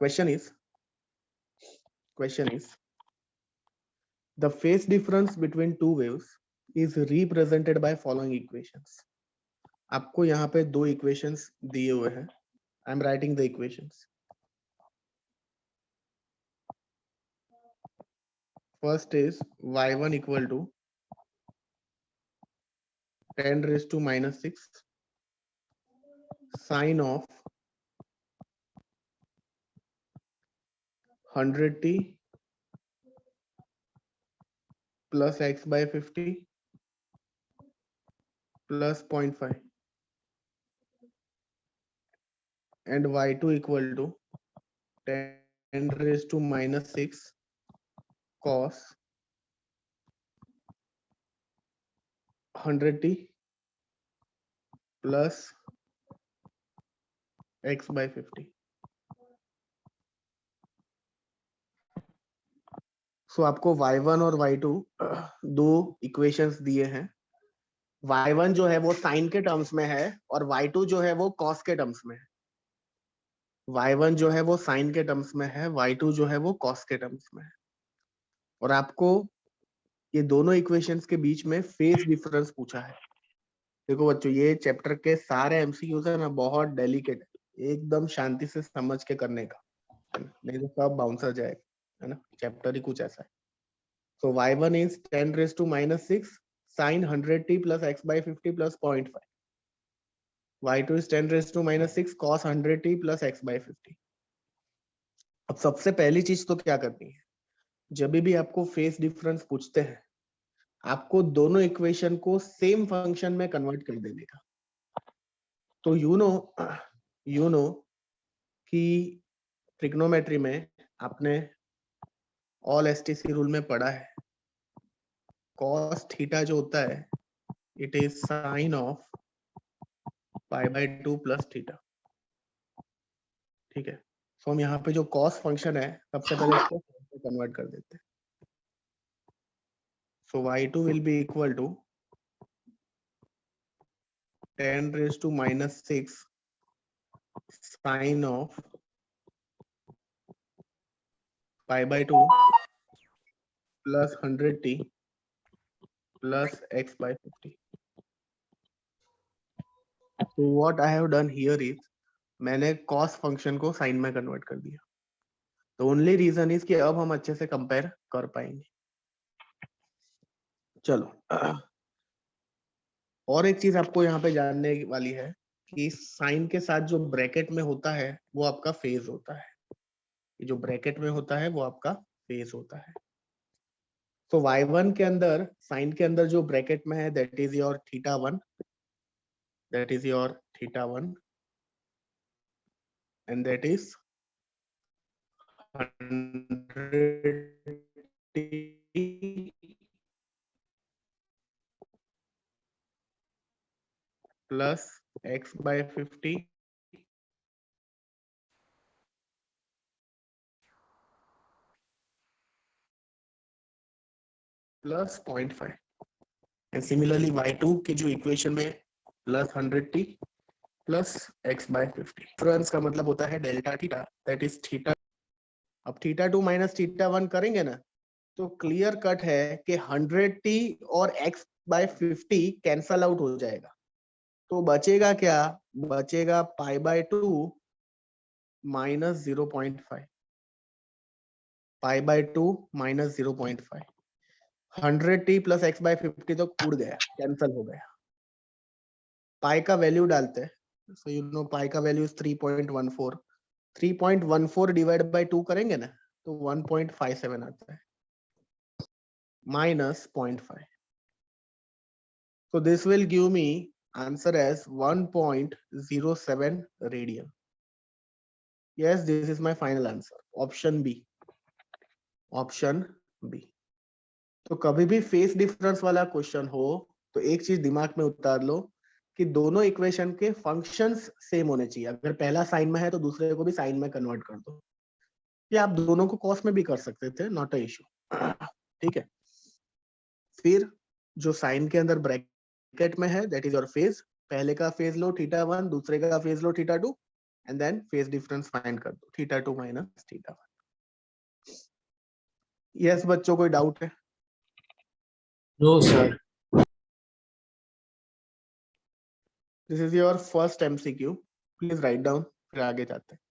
question is the phase difference between two waves is represented by following equations. आपको यहाँ पे दो equations दिए हुए हैं. I'm writing the equations. First is y1 equal to 10 raised to minus 6 sine of 100t plus x by 50 plus 0.5 and y2 equal to 10 raised to minus 6 cos 100t plus x by 50. सो आपको y1 और y2 दो equations दिए हैं. y1 जो है वो sign के terms में है और y2 जो है वो कॉस के टर्म्स में है. y1 जो है वो साइन के टर्म्स में है, y2 जो है वो कॉस के टर्म्स में है. और आपको ये दोनों इक्वेशंस के बीच में फेज डिफरेंस पूछा है. देखो बच्चों, ये चैप्टर के सारे एमसीक्यूज है ना, बहुत डेलिकेट है, एकदम शांति से समझ के करने का, नहीं तो सब बाउंसर जाएगा, है ना. चैप्टर ही कुछ ऐसा है. So y1 is 10 raised to minus 6 sin 100t plus x by 50 plus 0.5. y2 is 10 raised to minus 6 cos 100t plus x by 50. अब सबसे पहली चीज तो क्या करनी है, जब भी आपको फेस डिफरेंस पूछते हैं आपको दोनों इक्वेशन को सेम फंक्शन में कन्वर्ट कर देने का. तो यू नो कि ट्रिग्नोमेट्री में आपने ऑल एसटीसी रूल में पढ़ा है, cos थीटा जो होता है it is sine of pi by 2 plus theta. ठीक है. सो हम यहाँ पे जो cos फंक्शन है सबसे पहले इसको कन्वर्ट कर देते हैं. So y2 will be equal to 10 raised to minus 6 sin of pi by 2 plus 100t plus x by 50. So what I have done here is मैंने cos फंक्शन को sin में कन्वर्ट कर दिया. The only reason is कि अब हम अच्छे से कंपेयर कर पाएंगे. चलो, और एक चीज आपको यहाँ पे जानने वाली है कि साइन के साथ जो ब्रैकेट में होता है वो आपका फेज होता है. ये जो ब्रैकेट में होता है वो आपका फेज होता है. तो y1 के अंदर साइन के अंदर जो ब्रैकेट में है that is your theta 1, that is your theta 1 and that is 100t plus x by 50 plus 0.5 and similarly y2 के जो इक्वेशन में plus 100t plus x by 50. Difference का मतलब होता है delta theta, that is theta. अब theta 2 minus theta 1 करेंगे ना तो क्लियर कट है कि 100t और x by 50 कैंसल आउट हो जाएगा. तो बचेगा क्या, बचेगा पाई by 2 minus 0.5, pi by 2 minus 0.5. 100t plus x by 50 तो उड़ गया, कैंसल हो गया. पाई का वैल्यू डालते हैं. सो यू नो पाई का वैल्यू इज 3.14. 3.14 डिवाइड बाय 2 करेंगे ना तो 1.57 आता है minus 0.5. So this will give me answer as 1.07 radian. Yes, this is my final answer. Option B. Option B. तो कभी भी फेस डिफरेंस वाला क्वेश्चन हो तो एक चीज दिमाग में उतार लो कि दोनों इक्वेशन के फंक्शंस सेम होने चाहिए. अगर पहला साइन में है तो दूसरे को भी साइन में कन्वर्ट कर दो, या आप दोनों को कॉस में भी कर सकते थे, नॉट अ इश्यू. ठीक है. फिर जो साइन के अंदर ब्रैकेट में है दैट इज योर फेज. पहले का फेज लो थीटा 1, दूसरे का फेज लो theta 2. And then phase difference find कर दो, θ2 माइनस θ1। यस बच्चों, कोई डाउट है? No sir. This is your first MCQ, please write down, फिर आगे जाते हैं।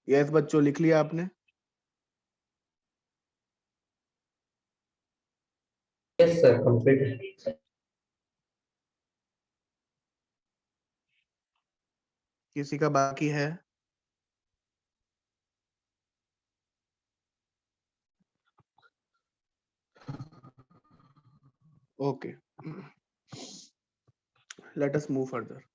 यस बच्चों, लिख लिया आपने? Yes sir, complete. किसी का बाकी है? Okay, let us move further.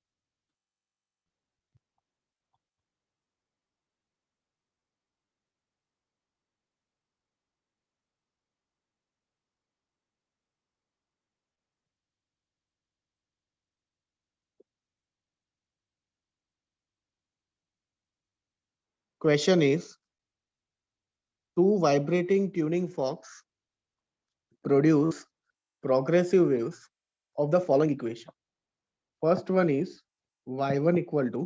Question is, two vibrating tuning forks produce progressive waves of the following equation. First one is y1 equal to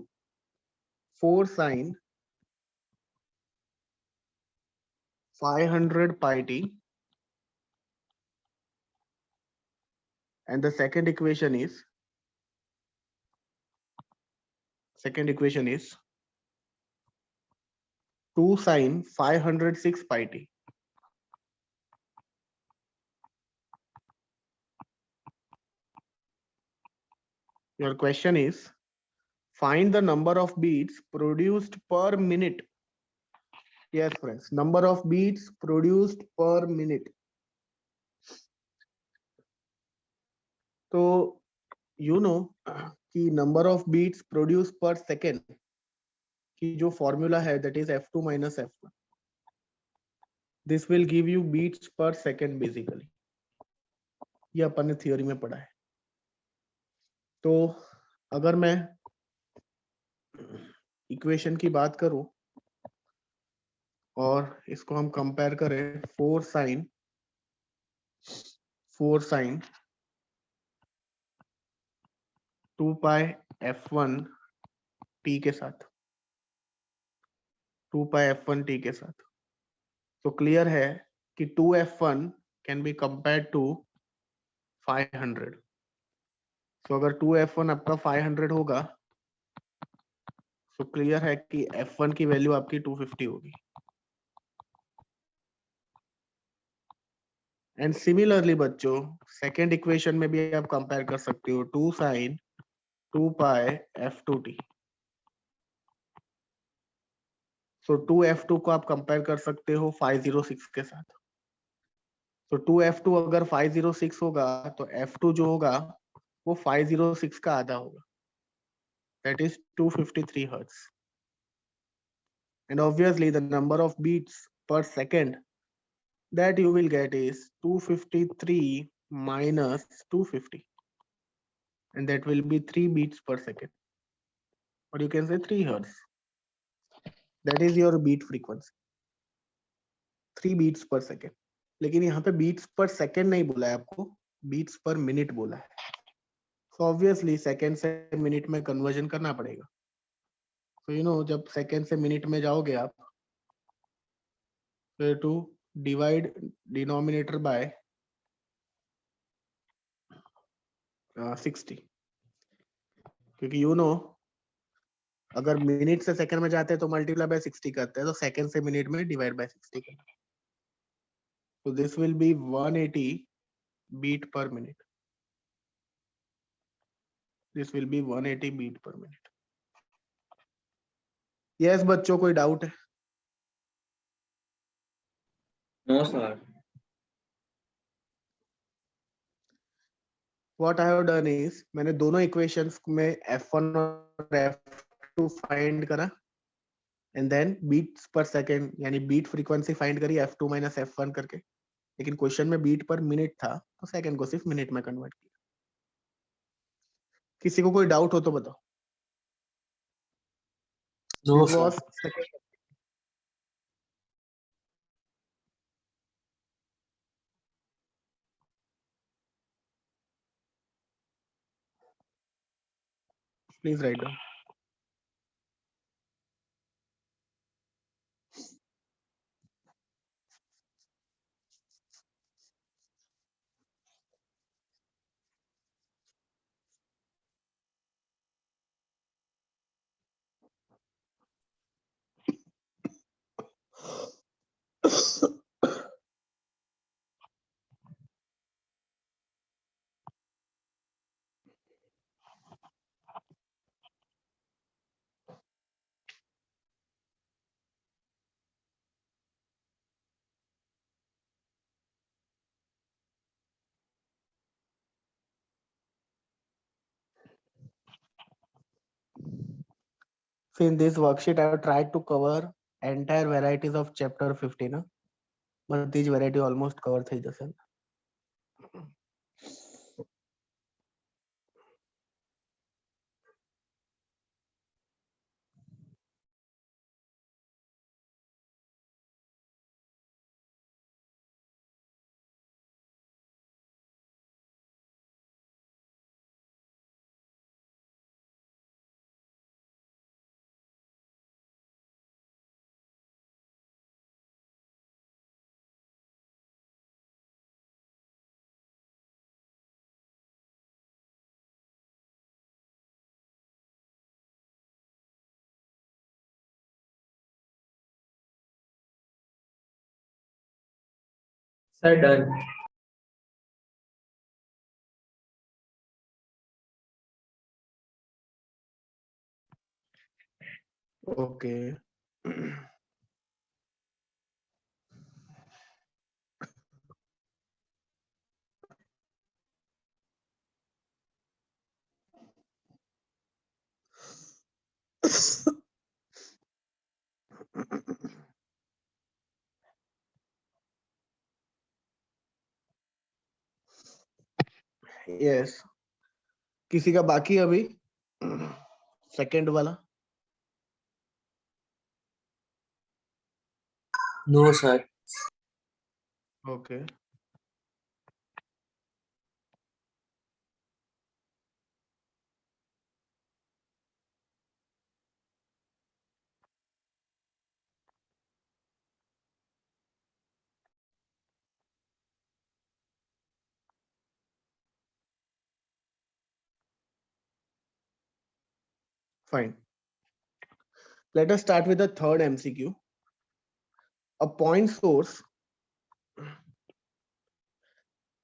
4 sine 500 pi t, and the second equation is 2 sine 506 pi t. Your question is, find the number of beats produced per minute. Yes friends, number of beats produced per minute. तो you know कि number of beats produced per second की जो formula है, that is f2 minus f1. This will give you beats per second basically. ये अपन ने theory में पढ़ा है। तो अगर मैं इक्वेशन की बात करूं और इसको हम कंपेयर करें 4 sin 2 पाई f1 t के साथ 2 पाई f1 t के साथ, तो क्लियर है कि 2f1 can be compared to 500। तो अगर 2f1 आपका 500 होगा तो क्लियर है कि f1 की वैल्यू आपकी 250 होगी। एंड सिमिलरली बच्चों सेकेंड इक्वेशन में भी आप कंपेयर कर सकते हो 2 sin 2 पाई f2t। सो 2f2 को आप कंपेयर कर सकते हो 506 के साथ। तो 2f2 अगर 506 होगा तो f2 जो होगा वो 506 का आधा होगा, that is 253 hertz. And obviously the number of beats per second that you will get is 253 minus 250, and that will be 3 beats per second, or you can say 3 hertz. That is your beat frequency, 3 beats per second. लेकिन यहाँ पे beats per second नहीं बोला है आपको, beats per minute बोला है। So obviously second से minute में conversion करना पड़ेगा। So you know जब second से minute में जाओगे आप, so to divide denominator by 60, क्योंकि you know अगर मिनट से सेकंड में जाते हैं तो मल्टीप्लाई बाय 60 करते हैं, तो सेकंड से मिनट में डिवाइड बाय 60 करते हैं। So this will be 180 beat per minute. This will be 180 beat per minute. Yes बच्चों, कोई डाउट है? No, sir. What I have done is मैंने दोनों इक्वेशंस में f1 और f2 फाइंड करा, एंड देन बीट्स पर सेकंड यानी बीट फ्रीक्वेंसी फाइंड करी f2 माइनस f1 करके, लेकिन क्वेश्चन में बीट पर मिनट था तो सेकंड को सिर्फ मिनट में कन्वर्ट किया। किसी को कोई डाउट हो तो बताओ। No, This sir. was second. Please write down. So in this worksheet, I have tried to cover entire varieties of chapter 15, but this variety almost cover થઈ જશે. Sir, done. Okay. Yes. किसी का बाकी अभी second वाला? No, sir. Okay. Fine. Let us start with the third MCQ. A point source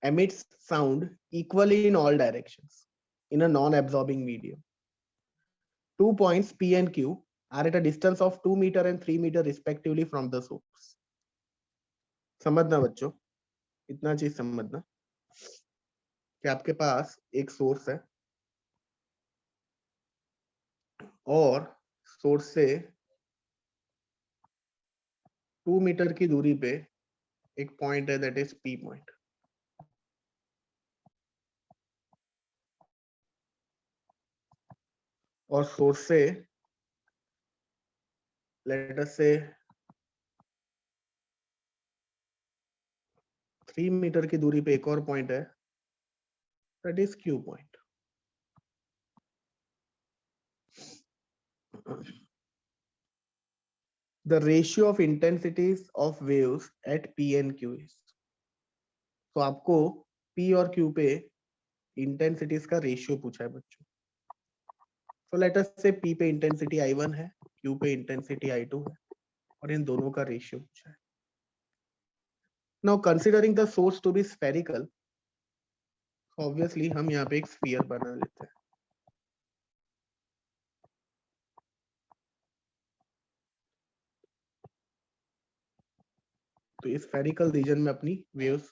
emits sound equally in all directions in a non-absorbing medium. 2 points P and Q are at a distance of 2 meter and 3 meter respectively from the source. समझना बच्चों, इतना चीज समझना कि आपके पास एक source है और सोर्स से 2 मीटर की दूरी पे एक पॉइंट है, दैट इज P पॉइंट. और सोर्स से लेट अस से 3 मीटर की दूरी पे एक और पॉइंट है, that is Q point. The ratio of intensities of waves at P and Q is. तो आपको P और Q पे इंटेंसिटीज का रेशियो पूछा है बच्चों. तो लेट अस से P पे इंटेंसिटी I1 है, Q पे इंटेंसिटी I2 है और इन दोनों का रेशियो पूछा है. Now considering the source to be spherical, obviously हम यहाँ पे एक स्फीयर बना लेते हैं. तो इस स्फेरिकल रीजन में अपनी वेव्स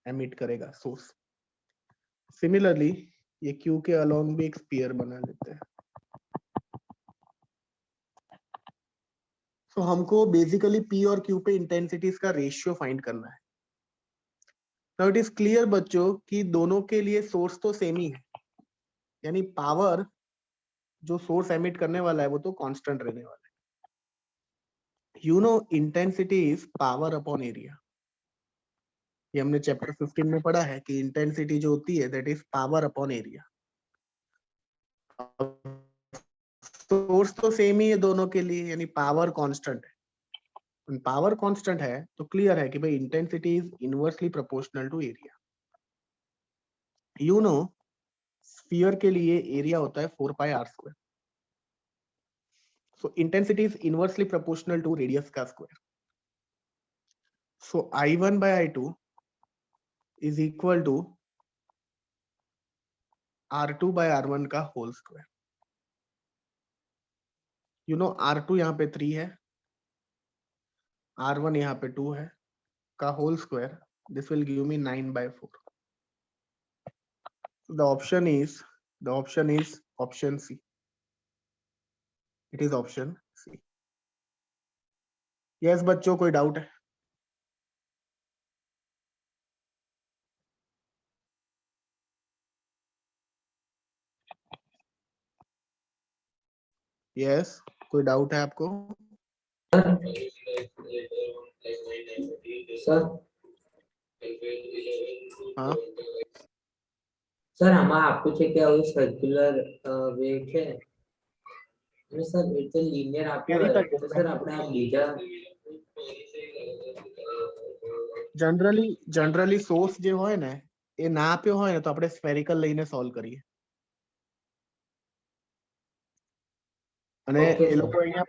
एमिट करेगा सोर्स. सिमिलरली ये Q के अलोंग भी एक स्फीयर बना लेते हैं. तो हमको बेसिकली P और Q पे इंटेंसिटीज का रेशियो फाइंड करना है. नाउ इट इज क्लियर बच्चों कि दोनों के लिए सोर्स तो सेम ही है, यानी पावर जो सोर्स एमिट करने वाला है वो तो कांस्टेंट रहने वाला है. You know intensity is power upon area. ये हमने चैप्टर 15 में पढ़ा है कि इंटेंसिटी जो होती है that is power upon area. Source तो सेम ही है दोनों के लिए, यानी पावर कांस्टेंट है. पावर कांस्टेंट है तो क्लियर है कि भाई intensity is inversely proportional to area. You know sphere के लिए एरिया होता है 4 pi r square. So intensity is inversely proportional to radius का square. So I1 by I2 is equal to R2 by R1 का whole square. You know R2 यहाँ पे 3 है, R1 यहाँ पे 2 है का whole square. This will give me 9 by 4. The option is option C. It is option C. Yes बच्चों, कोई डाउट है? Yes, कोई डाउट है आपको? सर हाँ सर આમાં આપું છે કે આવું સર્ક્યુલર વેવ છે અને સર એ તો લિનિયર આપ્યો कैरी હોય तक તો સર આપણે આ બીજા जनरली सोर्स जो હોય ને એ ના આપ્યો હોય ને તો આપણે સ્ફેરિકલ લઈને સોલ્વ કરીએ. અને ઓકે એ સર લોકો અહીંયા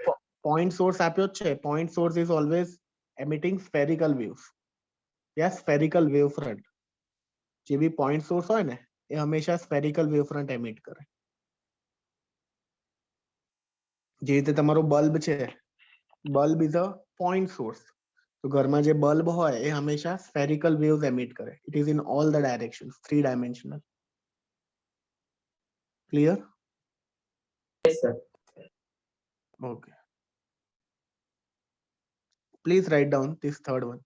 પોઈન્ટ સોર્સ આપ્યો જ છે. Point source is always emitting spherical waves या સ્ફેરિકલ વેવ ફ્રન્ટ. જે બી પોઈન્ટ સોર્સ હોય ને એ હંમેશા સ્ફેરિકલ વેવ ફ્રન્ટ એમિટ કરે. જે રીતે તમારો બલ્બ છે, bulb is a point source. તો ઘરમાં જે બલ્બ હોય એ હંમેશા સ્ફેરિકલ વેવ્સ એમિટ કરે. It is in all the directions, 3 dimensional. Clear? Yes sir Okay. Please write down this third one.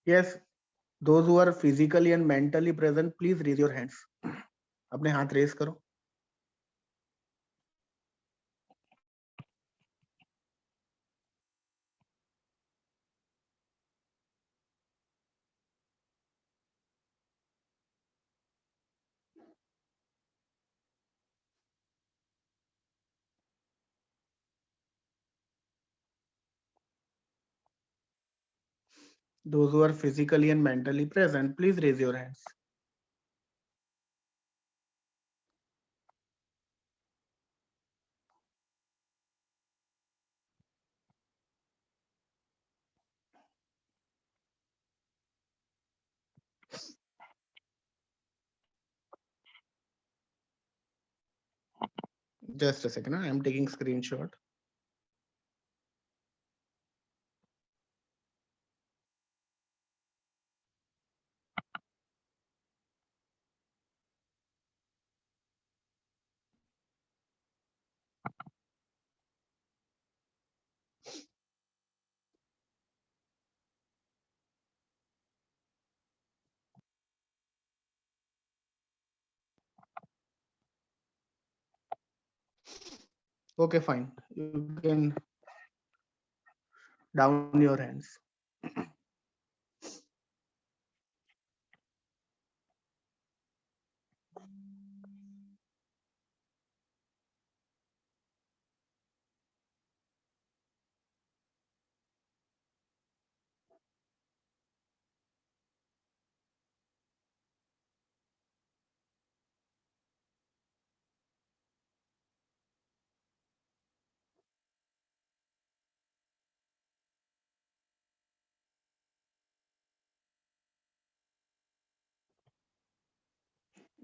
Yes, those who are physically and mentally present, please raise your hands. अपने हाथ race करो. Those who are physically and mentally present, please raise your hands. Just a second, I am taking screenshot. Okay, fine. You can down your hands.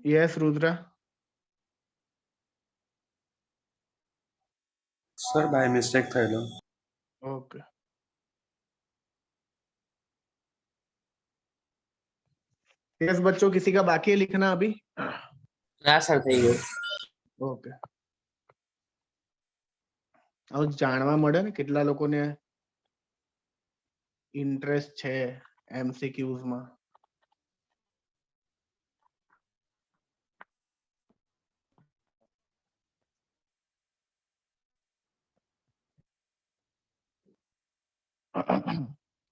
Yes, Rudra. Sir by mistake થયેલો. Okay. Yes, बच्चों किसी का बाकी है लिखना अभी? ના sir થઈ ગયું. ઓકે. હવે જાણવા મળે ને કેટલા લોકોને ઇન્ટરેસ્ટ છે MCQs માં.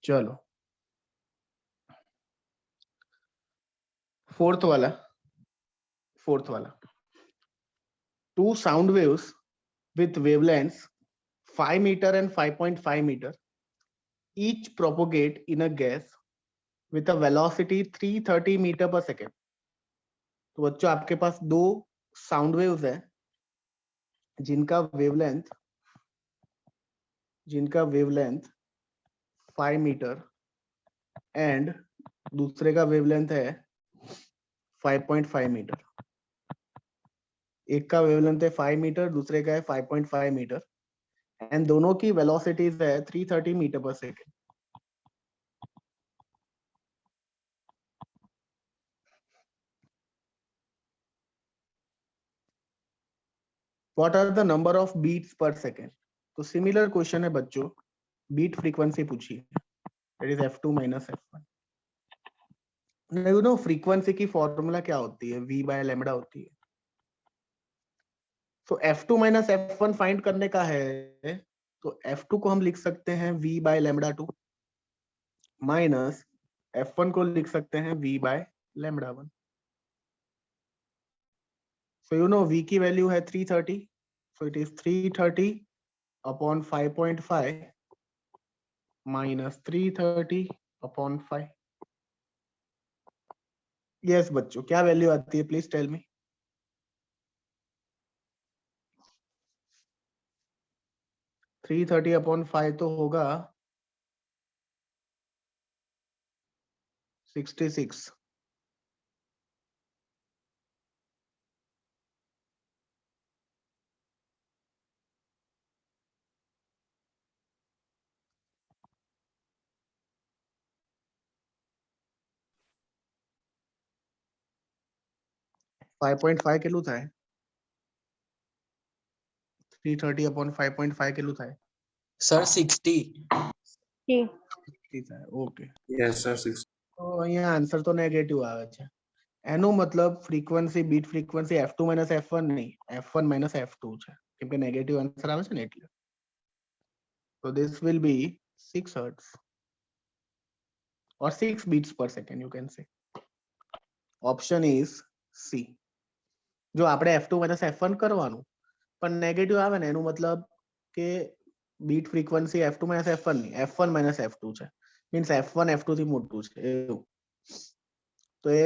चलो फोर्थ वाला. Two sound waves with wavelengths 5 meter and 5.5 meter each propagate in a gas with a velocity 330 meter per second. तो बच्चों आपके पास दो साउंड वेव्स है जिनका वेवलेंथ 5 मीटर एंड दूसरे का वेवलेंथ है 5.5 मीटर. एक का वेवलेंथ है 5 मीटर, दूसरे का है 5.5 मीटर एंड दोनों की वेलोसिटीज है 330 metre per second. What are the number of beats per second? तो सिमिलर क्वेश्चन है बच्चों, बीट फ्रीक्वेंसी पूछी है. That is f2 minus f1. You know frequency की फॉर्मूला क्या होती है? v by लैम्बडा होती है. तो f2 minus f1 फाइंड करने का है तो f2 को हम लिख सकते हैं v by lambda 2 minus f1 को लिख सकते हैं v by lambda 1. So you know v की वैल्यू है 330, so it is 330 upon 5.5 minus 330 upon 5. Yes बच्चों क्या वैल्यू आती है? Please tell me. 330 अपॉन 5 तो होगा 66. 5.5 કેટલું થાય? 330 upon 5.5 કેટલું થાય? સર 60. Okay, Yes, sir. 6. તો અહીંયા આન્સર તો નેગેટિવ આવે છે. એનો મતલબ frequency bit frequency f2 - f1 નહીં, f1 - f2 છે, કેમ કે નેગેટિવ આન્સર આવે છે ને એટલે. So this will be 6 hertz or 6 beats per second, you can say. Option is C. જો આપણે f2 - f1 કરવાનું પણ નેગેટિવ આવે ને એનું મતલબ કે બીટ ફ્રીક્વન્સી f2 - f1 નહીં, f1 - f2 છે, મીન્સ f1 f2 થી મોટું છે એવું. તો એ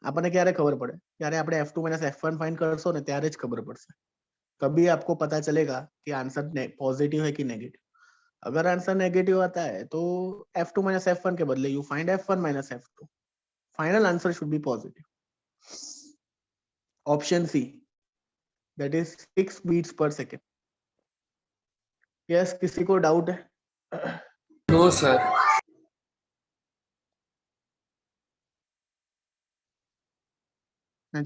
આપણને ક્યારે ખબર પડે? જ્યારે આપણે f2 - f1 फाइंड करसो ને ત્યારે જ ખબર પડશે. तभी आपको पता चलेगा कि आंसर पॉजिटिव है कि नेगेटिव. अगर आंसर नेगेटिव आता है तो f2 - f1 के बदले you find f1 - f2. Final answer should be positive. Option C, that is 6 beats per second. Yes, किसी को डाउट है? No sir.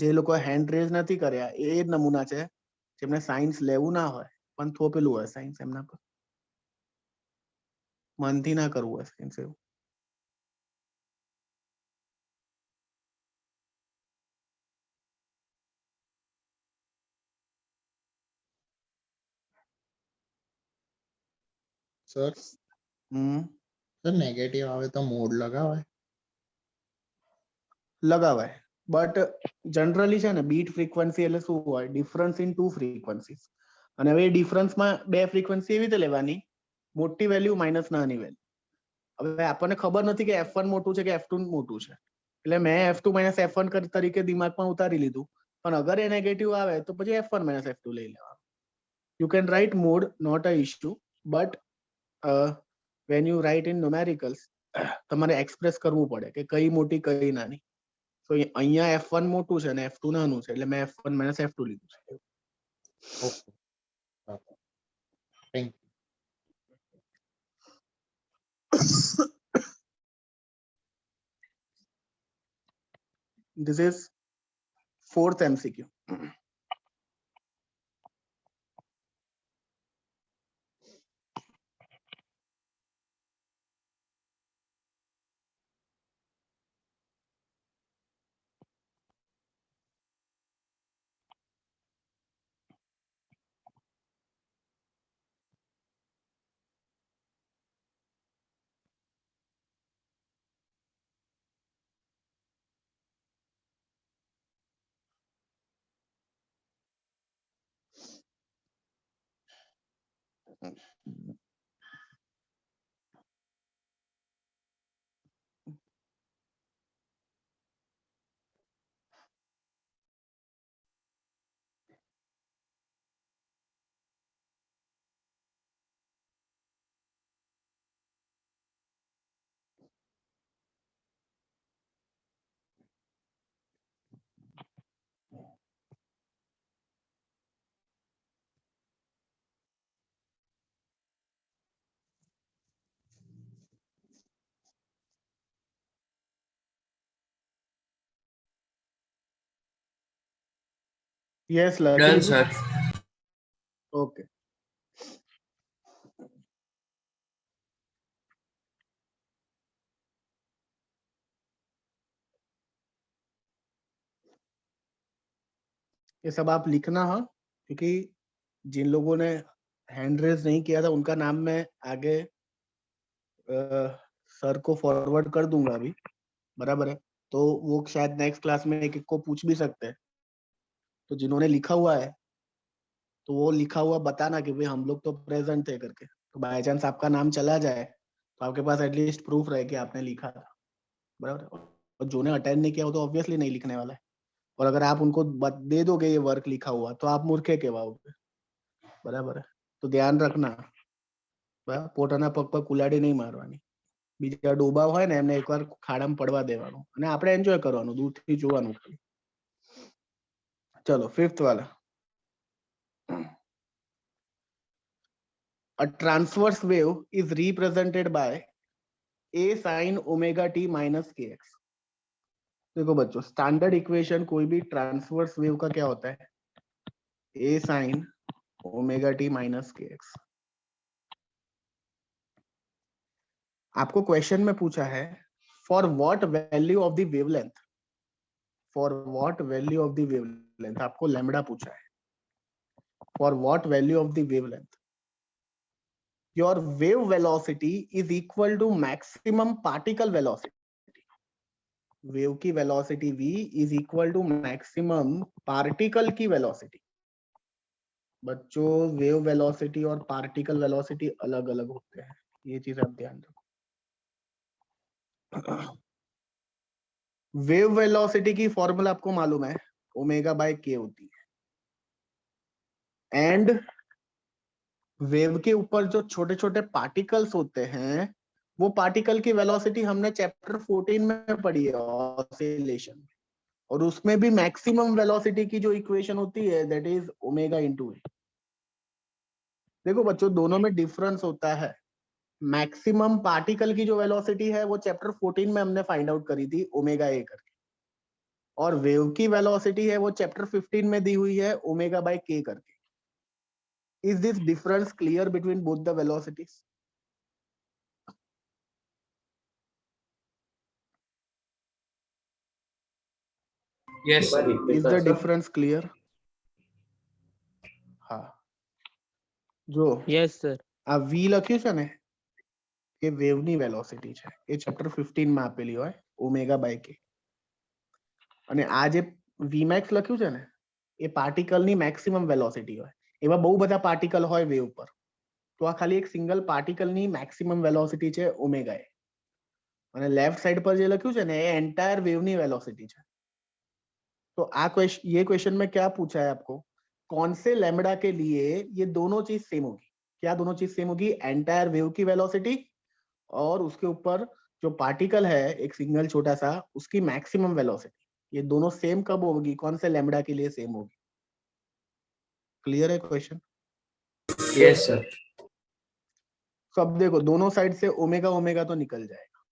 જે લોકો હેન્ડ રેઝ નથી કર્યા એ નમૂના છે જેમને સાયન્સ લેવું ના હોય પણ થોપેલું હોય સાયન્સ એમના પર, મનથી ના કરવું હોય સાયન્સ એવું. સર સર નેગેટિવ આવે તો મોડ લગાવાય? લગાવાય, બટ જનરલી છે ને બીટ ફ્રીક્વન્સી એટલે શું હોય? Difference in two frequencies. અને હવે એ ડિફરન્સમાં બે ફ્રીક્વન્સી એવી રીતે લેવાની, મોટી વેલ્યુ માઇનસ નાની વેલ્યુ. હવે આપણને ખબર નથી કે f1 મોટું છે કે f2 મોટું છે, એટલે મેં f2 - f1 તરીકે દિમાગમાં ઉતારી લીધું. પણ અગર એ નેગેટિવ આવે તો પછી f1 - f2 લઈ લેવાનું. You can write mod, not a issue, but when you write in numericals તમારે એક્સપ્રેસ કરવું પડે કે કઈ મોટી કઈ નાની. તો અહીંયા f1 મોટું છે અને f2 નાનું છે, એટલે મેં f1 - f2 લીધું છે. Okay, thank This is 4th MCQ. Yes, Done, sir. Okay. ये सब आप लिखना है, क्योंकि जिन लोगों ने हैंड रेज नहीं किया था उनका नाम मैं आगे सर को फॉरवर्ड कर दूंगा अभी, बराबर है? तो वो शायद नेक्स्ट क्लास में एक को पूछ भी सकते हैं. तो जिन्होंने लिखा हुआ है तो वो लिखा हुआ बताना कि भाई हम लोग तो प्रेजेंट थे करके. तो बाय चांस आपका नाम चला जाए तो आपके पास एटलीस्ट प्रूफ रहे कि आपने लिखा था, बराबर. और जो ने अटेंड नहीं किया वो तो ऑब्वियसली नहीं लिखने वाला है. और अगर आप उनको दे दोगे ये वर्क लिखा हुआ तो आप मूर्खे कहवाओगे, बराबर है? तो ध्यान रखना, પોતાના પગ પર કુલાડી નહીં મારવાની. બીજા ડોબા હોય ને એમને એકવાર ખાડામાં પડવા દેવાનું અને આપણે એન્જોય કરવાનું, દૂરથી જોવાનું ખાલી. ચલો 5th વાલા. A transverse wave is represented by a sin omega t minus kx. देखो बच्चों, स्टैंडर्ड इक्वेशन कोई भी ट्रांसवर्स वेव का क्या होता है, a sine omega t minus k x. आपको क्वेश्चन में पूछा है for what value of the wavelength, for what value of the wavelength, आपको लैम्बडा पूछा है, for what value of the wavelength your wave velocity is equal to maximum particle velocity. Wave की velocity v is equal to maximum particle की velocity. बच्चों, wave velocity और particle velocity अलग अलग होते हैं, ये चीज आप ध्यान रखो। वेव वेलोसिटी की फॉर्मूला आपको मालूम है, ओमेगा बाय के होती है। एंड वेव के ऊपर जो छोटे छोटे पार्टिकल्स होते हैं, वो पार्टिकल की वेलोसिटी हमने चैप्टर 14 में पढ़ी है, ऑसिलेशन। और उसमें भी मैक्सिमम वेलोसिटी की जो इक्वेशन होती है, दैट इज ओमेगा इंटू ए। देखो बच्चों, दोनों में डिफरेंस होता है। मैक्सिमम पार्टिकल की जो वेलोसिटी है वो चैप्टर 14 में हमने फाइंड आउट करी थी, ओमेगा ए करके। और वेव की वेलोसिटी है वो चैप्टर 15 में दी हुई है, ओमेगा बाय के करके। Is this difference clear between both the velocities? Yes, sir. Is the difference clear? हाँ, જો Yes, sir. આ v લખ્યું છે ને, એ વેવની વેલોસિટી છે, એ ચેપ્ટર 15 માં આપેલી હોય, ઓમેગા બાય કે। અને આ જે vmax લખ્યું છે ને, એ પાર્ટિકલની મેક્સિમમ વેલોસિટી હોય। એવા બહુ બધા પાર્ટિકલ હોય વેવ પર, તો આ ખાલી એક સિંગલ પાર્ટિકલની મેક્સિમમ વેલોસિટી છે, ઓમેગા એ। અને લેફ્ટ સાઈડ પર જે લખ્યું છે ને, એ એન્ટાયર વેવની વેલોસિટી છે। तो ये क्वेश्चन में क्या पूछा है आपको, कौन से लैम्बडा के लिए ये दोनों चीज सेम होगी? क्या दोनों चीज सेम होगी? एंटायर वेव की वेलोसिटी और उसके ऊपर जो पार्टिकल है एक सिंगल छोटा सा, उसकी मैक्सिमम वेलोसिटी। ये दोनों सेम कब होगी, कौन से लैम्बडा के लिए सेम होगी? क्लियर है क्वेश्चन? Yes, sir. तो अब देखो, दोनों साइड से ओमेगा ओमेगा तो निकल जाएगा।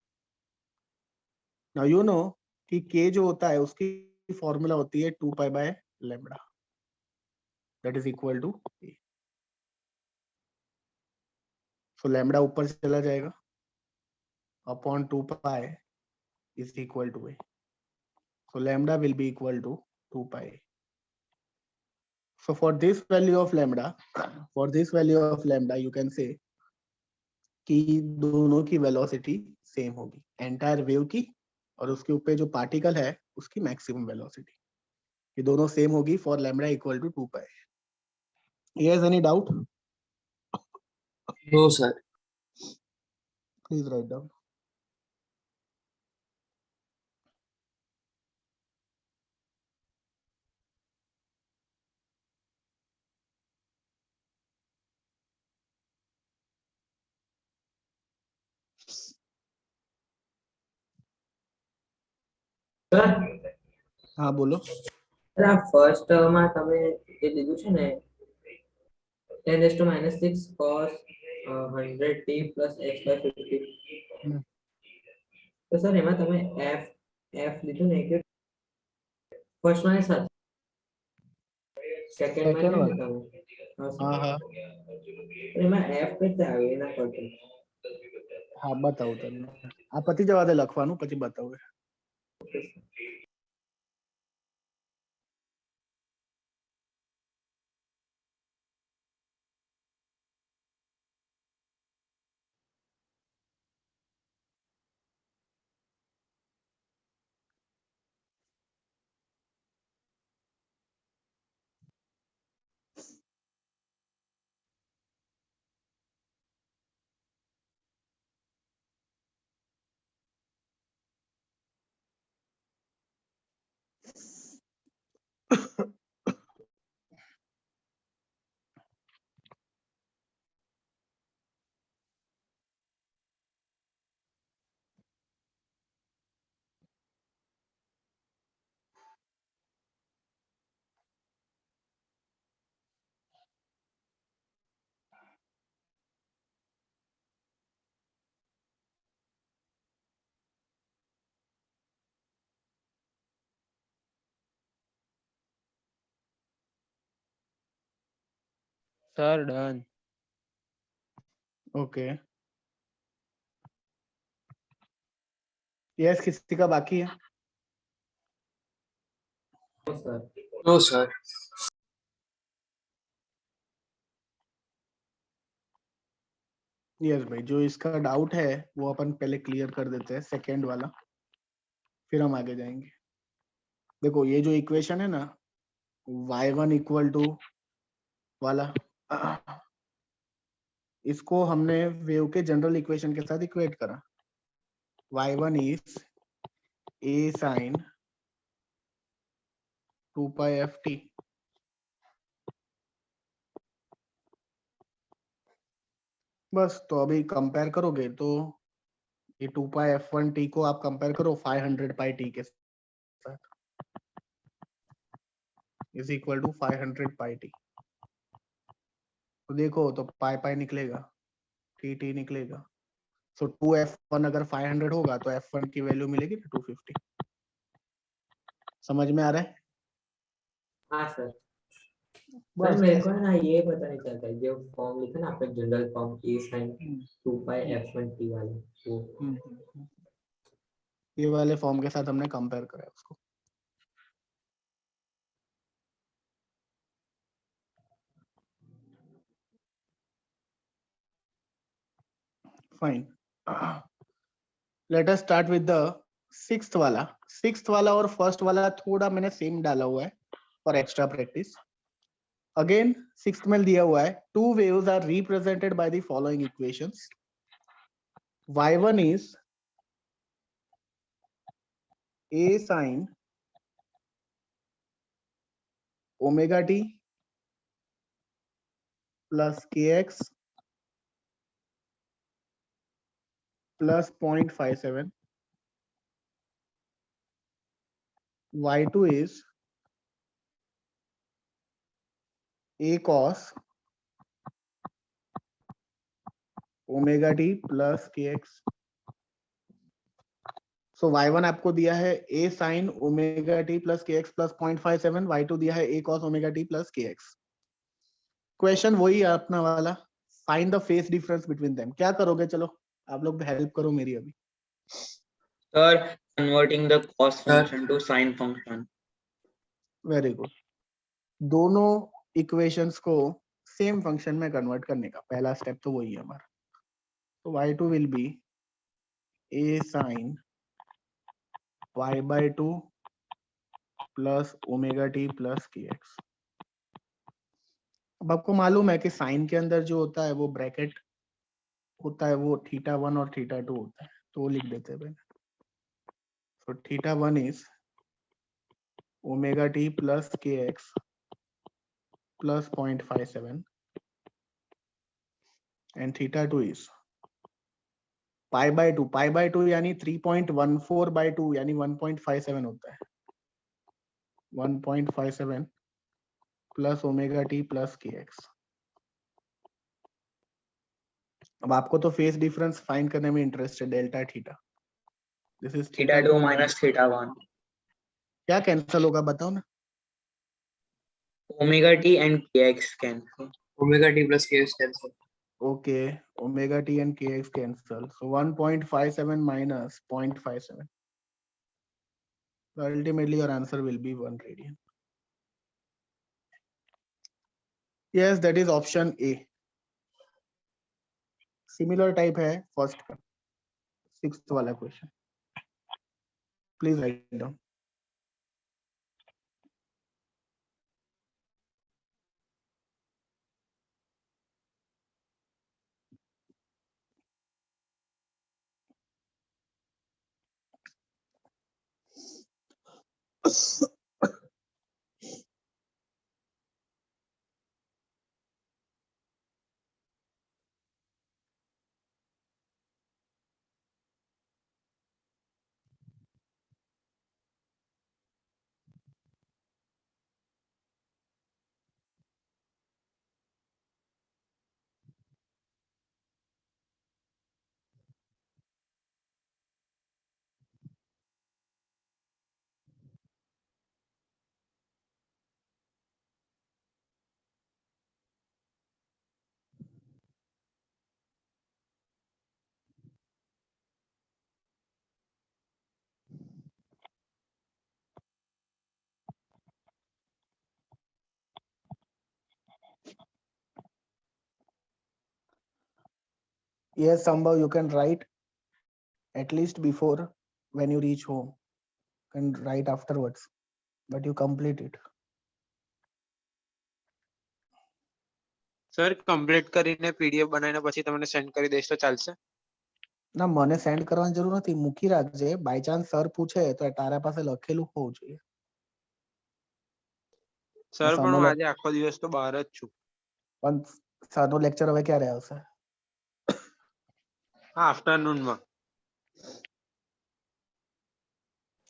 नाउ यू नो कि के जो होता है उसकी फॉर्मूला होती है 2 pi by lambda, that is equal to a. So lambda ऊपर चला जाएगा, upon 2 pi is equal to a. So lambda will be equal to 2 pi. So for this value of lambda, you can say कि दोनों की velocity same होगी, entire wave की और उसके ऊपर जो पार्टिकल है उसकी मैक्सिमम वेलोसिटी, ये दोनों सेम होगी for lambda equal to 2 pi. Yes, any doubt? No, sir. Please write down. Sir हाँ बोलो। સર આ ફર્સ્ટ માં તમે જે લીધું છે ને 10⁻⁻6 cos 100t plus x by 50, તો સર એમાં તમે f લીધું ને કે ફર્સ્ટ માં સાથે સેકન્ડ માં Second કેમ one. લીધા हाँ हाँ એમાં f કઈ આવે એના કરતા हाँ बताओ તમને, આ પતિ જવા દે લખવાનું, પછી બતાવું। Sir, done. ओके यस किसी का बाकी है? No sir. No, sir. Yes भाई, जो इसका डाउट है वो अपन पहले क्लियर कर देते हैं, सेकंड वाला, फिर हम आगे जाएंगे। देखो ये जो इक्वेशन है ना, y1 इक्वल टू वाला, इसको हमने वेव के जनरल इक्वेशन के साथ इक्वेट करा। y1 is a sin 2 pi ft। बस तो अभी कंपेयर करोगे तो ये 2 pi f1t को आप कंपेयर करो 500 pi t के साथ, is equal to 500 pi t। तो देखो तो पाई पाई निकलेगा, टी टी निकलेगा। सो 2f1 अगर 500 होगा तो f1 की वैल्यू मिलेगी 250। समझ में आ रहा है? हाँ सर। सर बस मेरे को ऐसे। है ना ये पता नहीं चलता है, जो फॉर्म लिखा ना आपने जनरल फॉर्म ए साइन हम्म, 2 पाई f1t वाला वो। हम्म। ये वाले फॉर्म के साथ हमने कंपेयर करा है उसको। Fine, let us start with the sixth वाला। सिक्स्थ वाला और फर्स्ट वाला थोड़ा मैंने सेम डाला हुआ है for extra practice. Again sixth में दिया हुआ है, two waves are represented by the following equations. y1 is a sin omega t plus kx plus 0.57, y2 is a cos omega t plus kx। So y1 आपको दिया है a sin omega t plus kx plus 0.57, y2 दिया है a cos omega t plus kx। Question वही है अपना वाला, find the phase difference between them. क्या करोगे? चलो आप लोग हेल्प करो मेरी अभी। Sir, converting the cos Sir. function to sine function. Very good. दोनों इक्वेशंस को सेम फंक्शन में कन्वर्ट करने का पहला स्टेप तो वही है हमारा। तो y2 will B a sin y by 2 plus omega t plus k x. अब आपको मालूम है कि साइन के अंदर जो होता है वो ब्रैकेट होता है, वो θ1 और θ2 होता है, तो वो लिख देते हैं। तो θ1 is omega t plus k x plus 0.57 and θ2 is pi by 2 यानी 3.14 बाय 2 यानी 1.57 होता है। 1.57 plus omega t plus k x. अब आपको तो फेस डिफरेंस फाइंड करने में इंटरेस्ट है, delta theta. This is Theta 2 minus theta 1. क्या कैंसिल होगा बताओ ना? Omega t and kx cancel. Omega t plus k is cancel. Okay, omega T and के x cancel, so 1.57 minus 0.57, so ultimately your answer will be 1 radian. Yes, that is option A. Similar type है first का, sixth वाला question. Please write down. Yes, Sambhav, you can write at least before when you reach home. You can write afterwards, but you complete it. Sir complete કરીને PDF બનાવીને પછી તમને send કરી દઈશ તો ચાલશે? ના મને સેન્ડ કરવાની જરૂર નથી, મૂકી રાખજે. બાય ચાન્સ સર પૂછે તો તારા પાસે લખેલું હોવું જોઈએ. સર પણ સમય હું લે- આજે આખો દિવસ તો બહાર જ છું. પણ સરનો લેક્ચર હવે ક્યારે આવશે? હા, આફ્ટરનૂનમાં.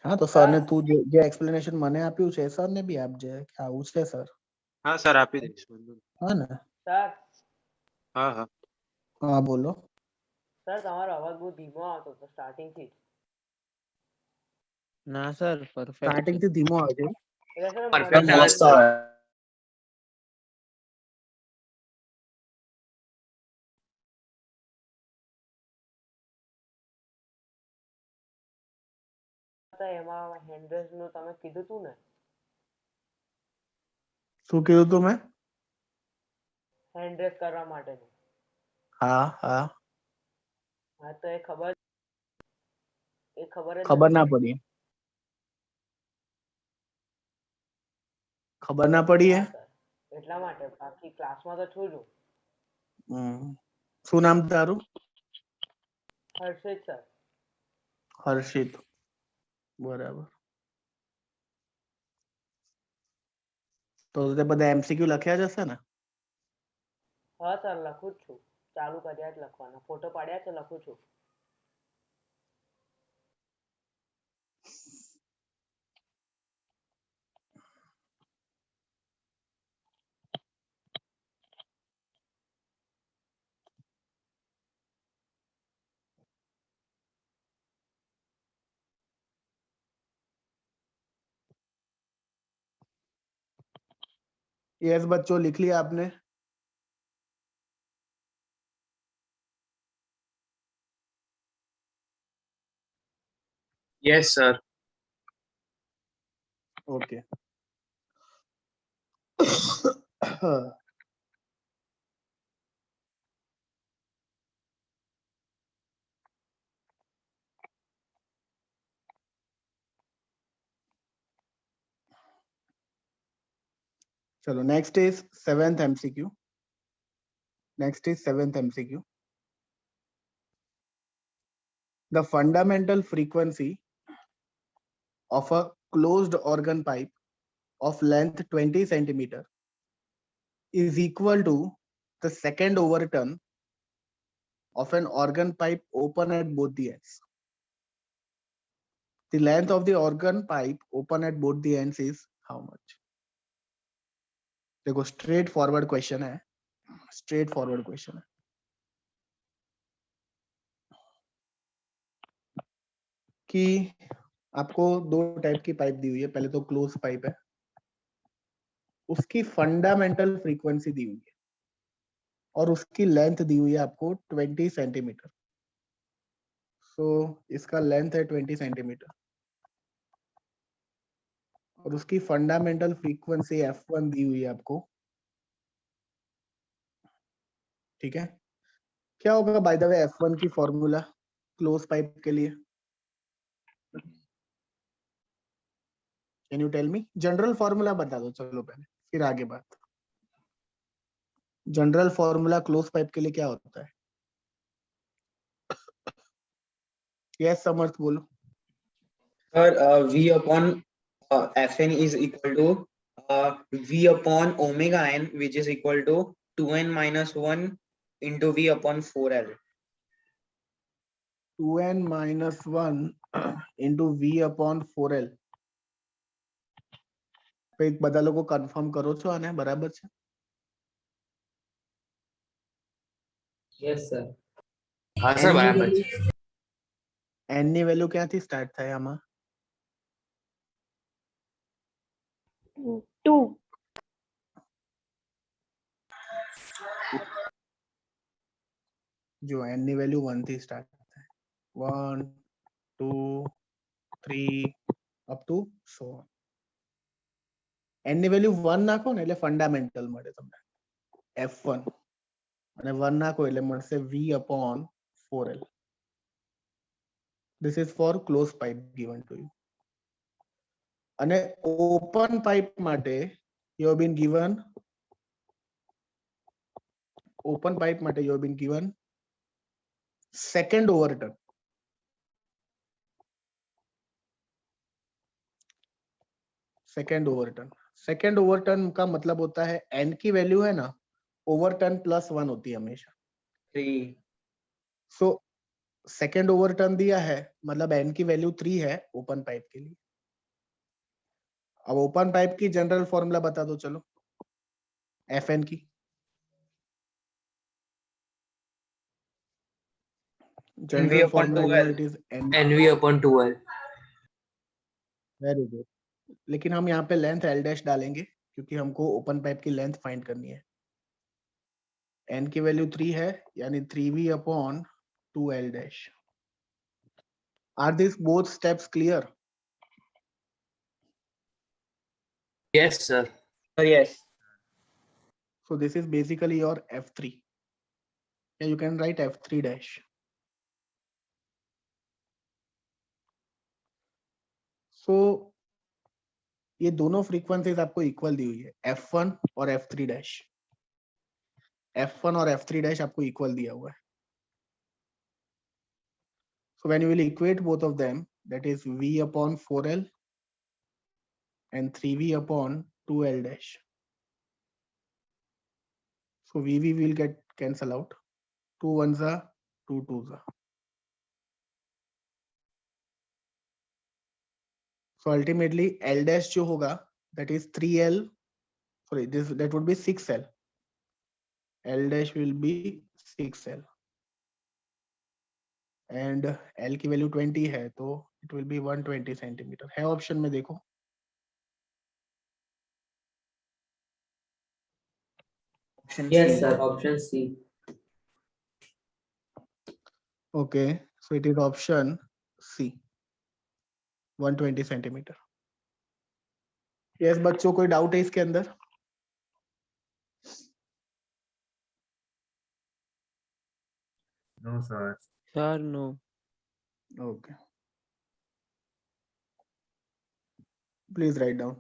હા તો સરને તું જે એક્સપ્લેનેશન મને આપ્યું છે સરને બી આપજે કે આવું છે સર. હા સર, આપી દઈશ. વાંધો નહીં. હા ને? સર હા હા. હા બોલો. સર તમારો અવાજ બહુ ધીમો આવતો હતો સ્ટાર્ટિંગ થી. ના સર પરફેક્ટ સ્ટાર્ટિંગ થી ધીમો આવે છે. એટલે સર Perfect મને અવાજ તો આવે. એમાં હેન્ડ્રેસ નું તમે કીધું તું ને, શું કીધું તું મેં? હેન્ડ્રેસ કરવા માટેનું. હા હા હા તો એ ખબર જ ખબર ના નથી. પડી. ખબર ના પડી હે? હા સર, એટલા માટે બાકી ક્લાસમાં તો છું જ હું. શું નામ તારું? હર્ષિત સર. હર્ષિત. બરાબર. તો તે બધા એમસીક્યુ લખ્યા જ હશે ને? હા સર, લખું જ છું. ચાલુ કર્યા જ લખવાના. ફોટો પાડ્યા છે, લખું છું. यस बच्चों, लिख लिया आपने? Yes, sir. ओके. चलो next is 7th MCQ. Next is 7th MCQ. The fundamental frequency of a closed organ pipe of length 20 centimeter is equal to the second overturn of an organ pipe open at both the ends. The length of the organ pipe open at both the ends is how much? देखो straight forward question है, straight forward question है कि आपको दो type की pipe दी हुई है. पहले तो क्लोज पाइप है, उसकी फंडामेंटल फ्रीक्वेंसी दी हुई है और उसकी लेंथ दी हुई है आपको 20 सेंटीमीटर. सो इसका लेंथ है 20 सेंटीमीटर और उसकी फंडामेंटल फ्रीक्वेंसी F1 दी हुई है आपको. ठीक है, क्या होगा बाय द वे F1 की फॉर्मूला क्लोज पाइप के लिए? Can you tell me? General formula बता दो चलो पहले, फिर आगे बात. जनरल फॉर्मूला क्लोज पाइप के लिए क्या होता है? यस समर्थ बोलो. Sir, V upon Fn is equal to V upon omega n, which is equal to 2n minus 1 into V upon 4L. 2n minus 1 into V upon 4L. બધા લોકો confirm કરો છો આને બરાબર છે? Yes sir. હા sir, બરાબર છે. n ની વેલ્યુ ક્યાંથી સ્ટાર્ટ થાય આમાં? 2. જો n ની વેલ્યુ 1 થી સ્ટાર્ટ થાય. 1 2 3 અપ ટુ 100. n ની વેલ્યુ 1 નાખો ને એટલે ફંડામેન્ટલ મળે તમને F1 અને 1 નાખો એટલે મળશે V upon 4L. This is for closed pipe given to you. અને open pipe માટે you have been given second overturn. Second overturn का मतलब होता है n की वैल्यू है ना ओवरटर्न +1 होती है हमेशा 3. सो सेकेंड ओवरटर्न दिया है मतलब n की वैल्यू 3 है ओपन पाइप के लिए. अब ओपन पाइप की जनरल फॉर्मूला बता दो चलो Fn की. General upon formula 2L. It is n. NV/2L. Very good. लेकिन हम यहाँ पे लेंथ L डैश डालेंगे क्योंकि हमको ओपन पाइप की लेंथ फाइंड करनी है. n की वैल्यू 3 है यानी 3v/2L dash. Are these both steps clear? Yes, sir. Yes. So this is basically your F3. Yeah, you can write F3 dash. So ये दोनों फ्रीक्वेंसीज आपको इक्वल दी हुई है F1 और F3 डैश. F1 और F3 डैश आपको equal दिया हुआ है. So when you will equate both of them, that is V/4L and 3v/2L dash. So VV will get cancel out. 2 ones are 2 twos are. So ultimately L dash जो होगा that is 3L. Sorry, that would be 6L. L dash will be 6L. And L की value 20 है तो it will be 120 centimetre. है option में देखो. Option Yes, C. sir. Option C. Okay, so it is option C. 120 centimetre. Yes बच्चों कोई doubt है इसके अंदर? No, sir. Sir, no. Okay. Please write down.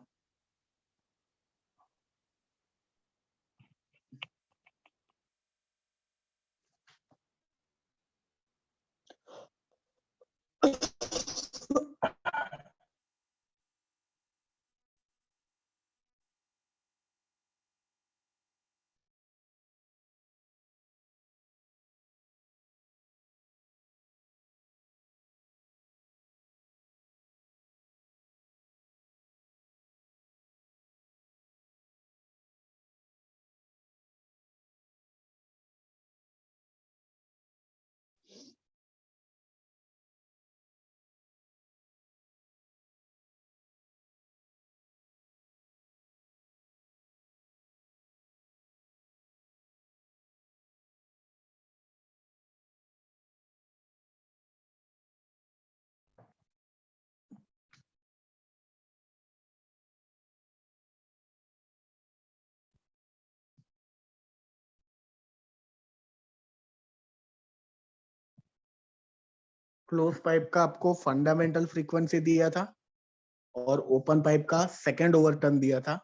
Close pipe का आपको फंडामेंटल फ्रीक्वेंसी दिया था और ओपन पाइप का सेकंड ओवरटर्न दिया था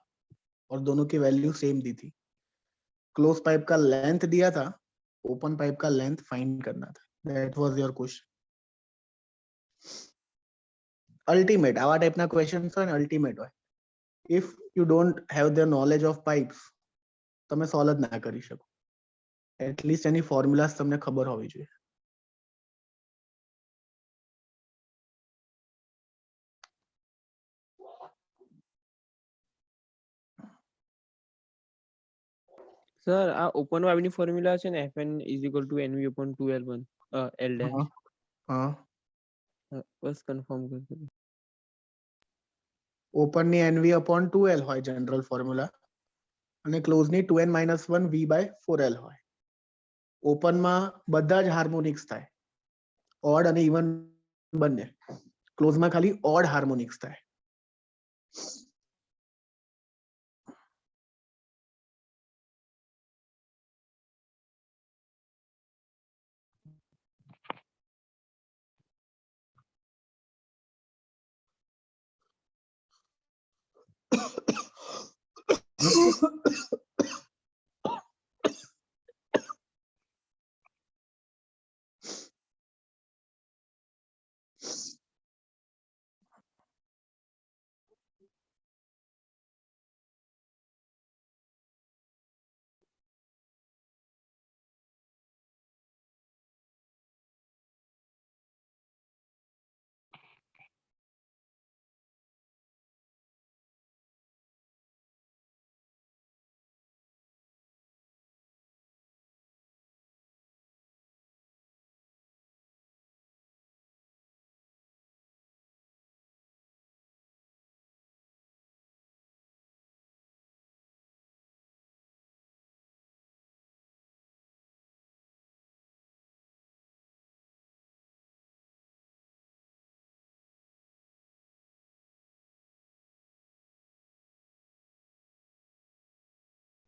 और दोनों की वैल्यू सेम दी थी. क्लोज पाइप का लेंथ दिया था, ओपन पाइप का लेंथ फाइंड करना था. That was your question. Ultimate આવા ટાઈપના ક્વેશ્ચન્સ હોય ને અલ્ટિમેટ હોય. If you don't have the knowledge of pipes તમે સોલ્વ જ ના કરી શકો. એટલીસ્ટ એની ફોર્મ્યુલાસ તમને ખબર હોવી જોઈએ. સર આ ઓપન વાઇબની ફોર્મ્યુલા છે ને Fn = NV/2L1 L dash. હા બસ કન્ફર્મ કરજો. ઓપન ની NV/2L હોય જનરલ ફોર્મ્યુલા અને ક્લોઝ ની 2n-1 V/4L હોય. ઓપન માં બધા જ હાર્મોનિક્સ થાય ઓડ અને ઇવન બંને. ક્લોઝ માં ખાલી ઓડ હાર્મોનિક્સ થાય.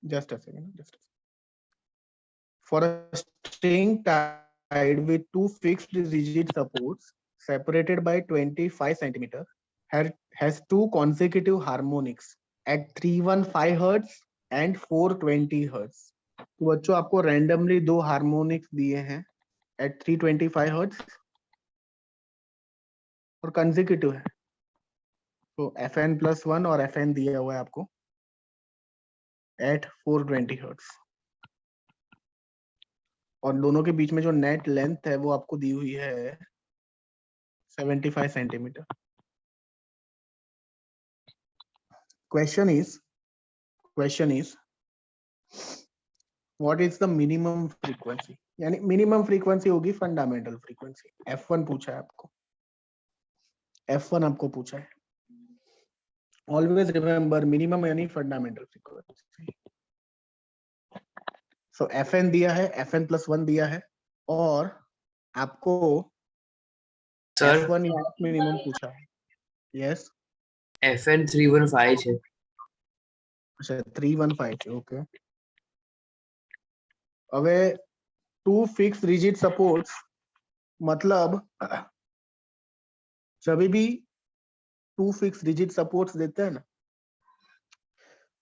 Just a second. For a string tied with two fixed rigid supports separated by 25 centimeter has two consecutive harmonics at 315 hertz and 420 hertz. तो बच्चों आपको randomly दो harmonics दिए हैं at 325 hertz और consecutive है. तो fn plus 1 और fn दिया हुआ है आपको at 420 hertz. और दोनों के बीच में जो नेट लेंथ है वो आपको दी हुई है 75 centimetre. Question is what is the minimum frequency? यानी मिनिमम फ्रीक्वेंसी होगी फंडामेंटल फ्रीक्वेंसी. F1 पूछा है आपको. F1 आपको पूछा है. Always remember minimum यानी फंडामेंटल फ्रीक्वेंसी. So Fn दिया है, Fn plus 1 दिया है और आपको સર F1 या मिनिमम पूछा है. Yes. FN 315 છે. अच्छा 315 છે. ओके. હવે टू फिक्स रिजिड सपोर्ट्स मतलब जब भी टू फिक्स रिजिड सपोर्ट्स देते हैं ना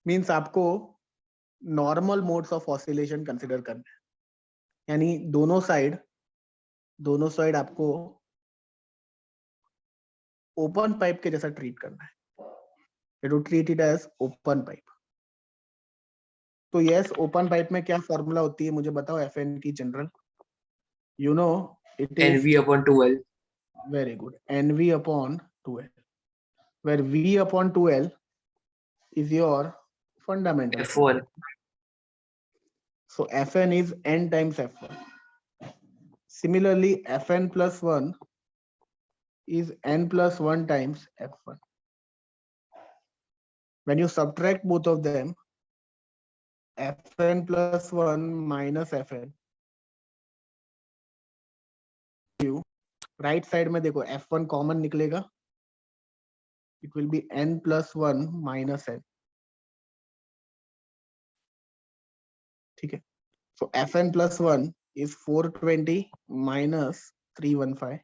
मींस आपको normal modes of oscillation consider करना है. यानी दोनों साइड आपको ओपन पाइप के जैसा ट्रीट करना है. To treat it as open pipe. तो यस ओपन पाइप में क्या फॉर्मूला होती है मुझे बताओ. एफएन की general you know it is NV/12. very good. NV upon 2L, where V upon 2L is your fundamental. F1. So Fn is n times F1. Similarly, Fn plus 1 is n plus 1 times F1. When you subtract both of them, Fn plus 1 minus Fn, you right side में देखो F1 common निकलेगा. It will be n plus 1 minus n. ठीक है. So Fn plus 1 is 420 minus 315.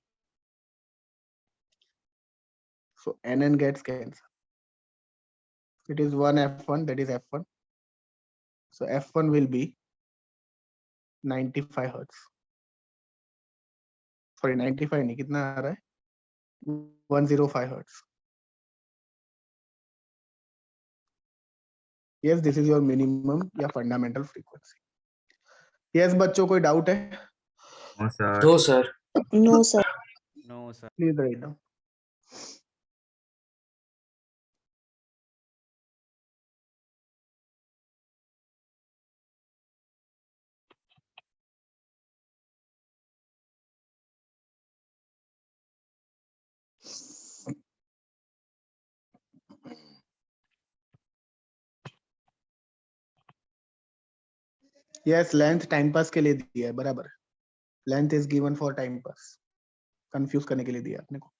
So Nn gets cancelled. It is one F1, that is F1. So F1 will be 95 hertz. Sorry, 95 नहीं कितना आ रहा है 105 hertz. Yes, this is your minimum या fundamental frequency. Yes, बच्चों कोई doubt है? No, sir. No, sir. No, sir. Please write down. Yes, length time pass के लिए दिया है बराबर. Length is given for time pass. Confuse करने के लिए दिया अपने को.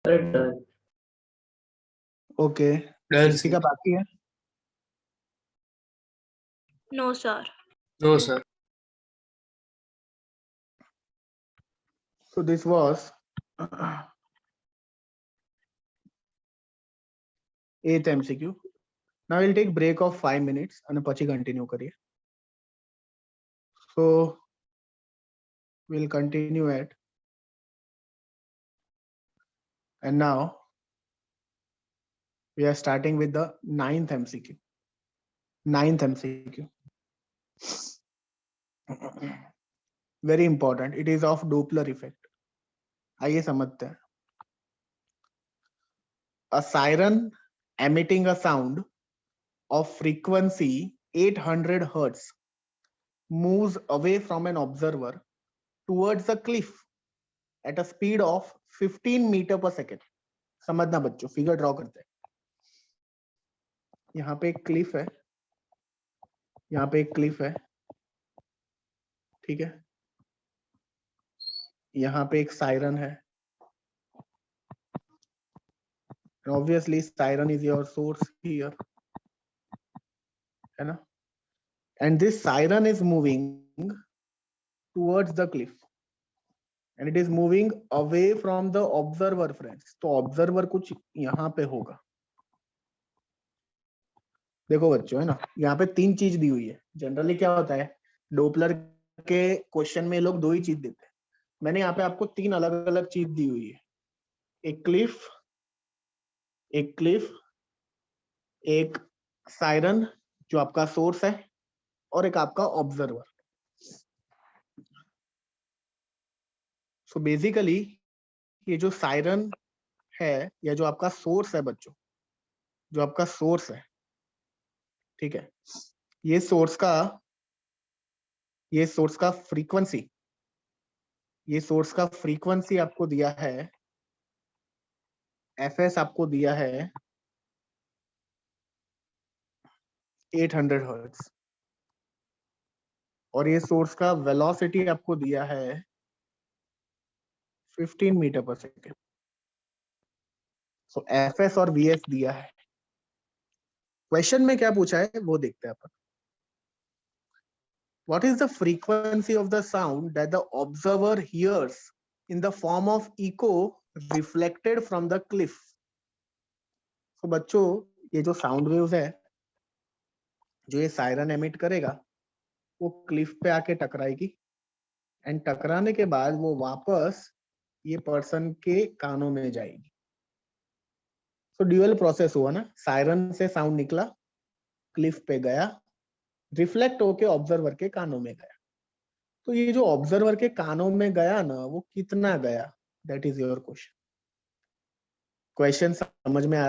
Sir done. ओके, डन किसी का सर। बाकी है? No, sir. No sir. So this was 8th MCQ. Now we'll take break of 5 minutes and પછી continue કરીએ. So we'll continue at, and now we are starting with the 9th MCQ. 9th MCQ. Very important. It is of Doppler effect. आइए समझते हैं. A siren emitting a sound of frequency 800 Hertz moves away from an observer towards a cliff at a speed of 15 meter per second. समझना बच्चों, figure draw करते हैं. यहाँ पे एक क्लिफ है, यहाँ पे एक क्लिफ है, ठीक है. यहाँ पे एक सायरन है. Obviously siren is your source here, है ना. And this siren is moving towards the cliff and it is moving away from the observer friends. तो observer कुछ यहाँ पे होगा. देखो बच्चों, है ना, यहाँ पे 3 चीज दी हुई है. जनरली क्या होता है, डोपलर के क्वेश्चन में लोग 2 ही चीज देते हैं. मैंने यहाँ पे आपको 3 अलग अलग चीज दी हुई है. एक क्लिफ, एक सायरन जो आपका सोर्स है, और एक आपका ऑब्जर्वर. सो बेसिकली ये जो सायरन है या जो आपका सोर्स है बच्चों, जो आपका सोर्स है, ठीक है, ये सोर्स का फ्रीक्वेंसी आपको दिया है, एफएस आपको दिया है 800 हर्ट्ज, और ये सोर्स का वेलोसिटी आपको दिया है 15 मीटर पर सेकेंड. सो एफएस और वीएस दिया है. क्वेश्चन में क्या पूछा है वो देखते हैं अपन. What is the frequency of the sound that the observer hears in the form of echo reflected from the cliff? So बच्चों, ये जो साउंड वेव्स है, जो ये सायरन एमिट करेगा, वो क्लिफ पे आके टकराएगी, एंड टकराने के बाद वो वापस ये पर्सन के कानों में जाएगी. तो ड्यूअल प्रोसेस हुआ ना, सायरन से साउंड निकला, क्लिफ पे गया, रिफ्लेक्ट होके ऑब्जर्वर के कानों में गया. तो ये जो ऑब्जर्वर के कानों में गया ना, वो कितना गया, that is your question. Question समझ में आ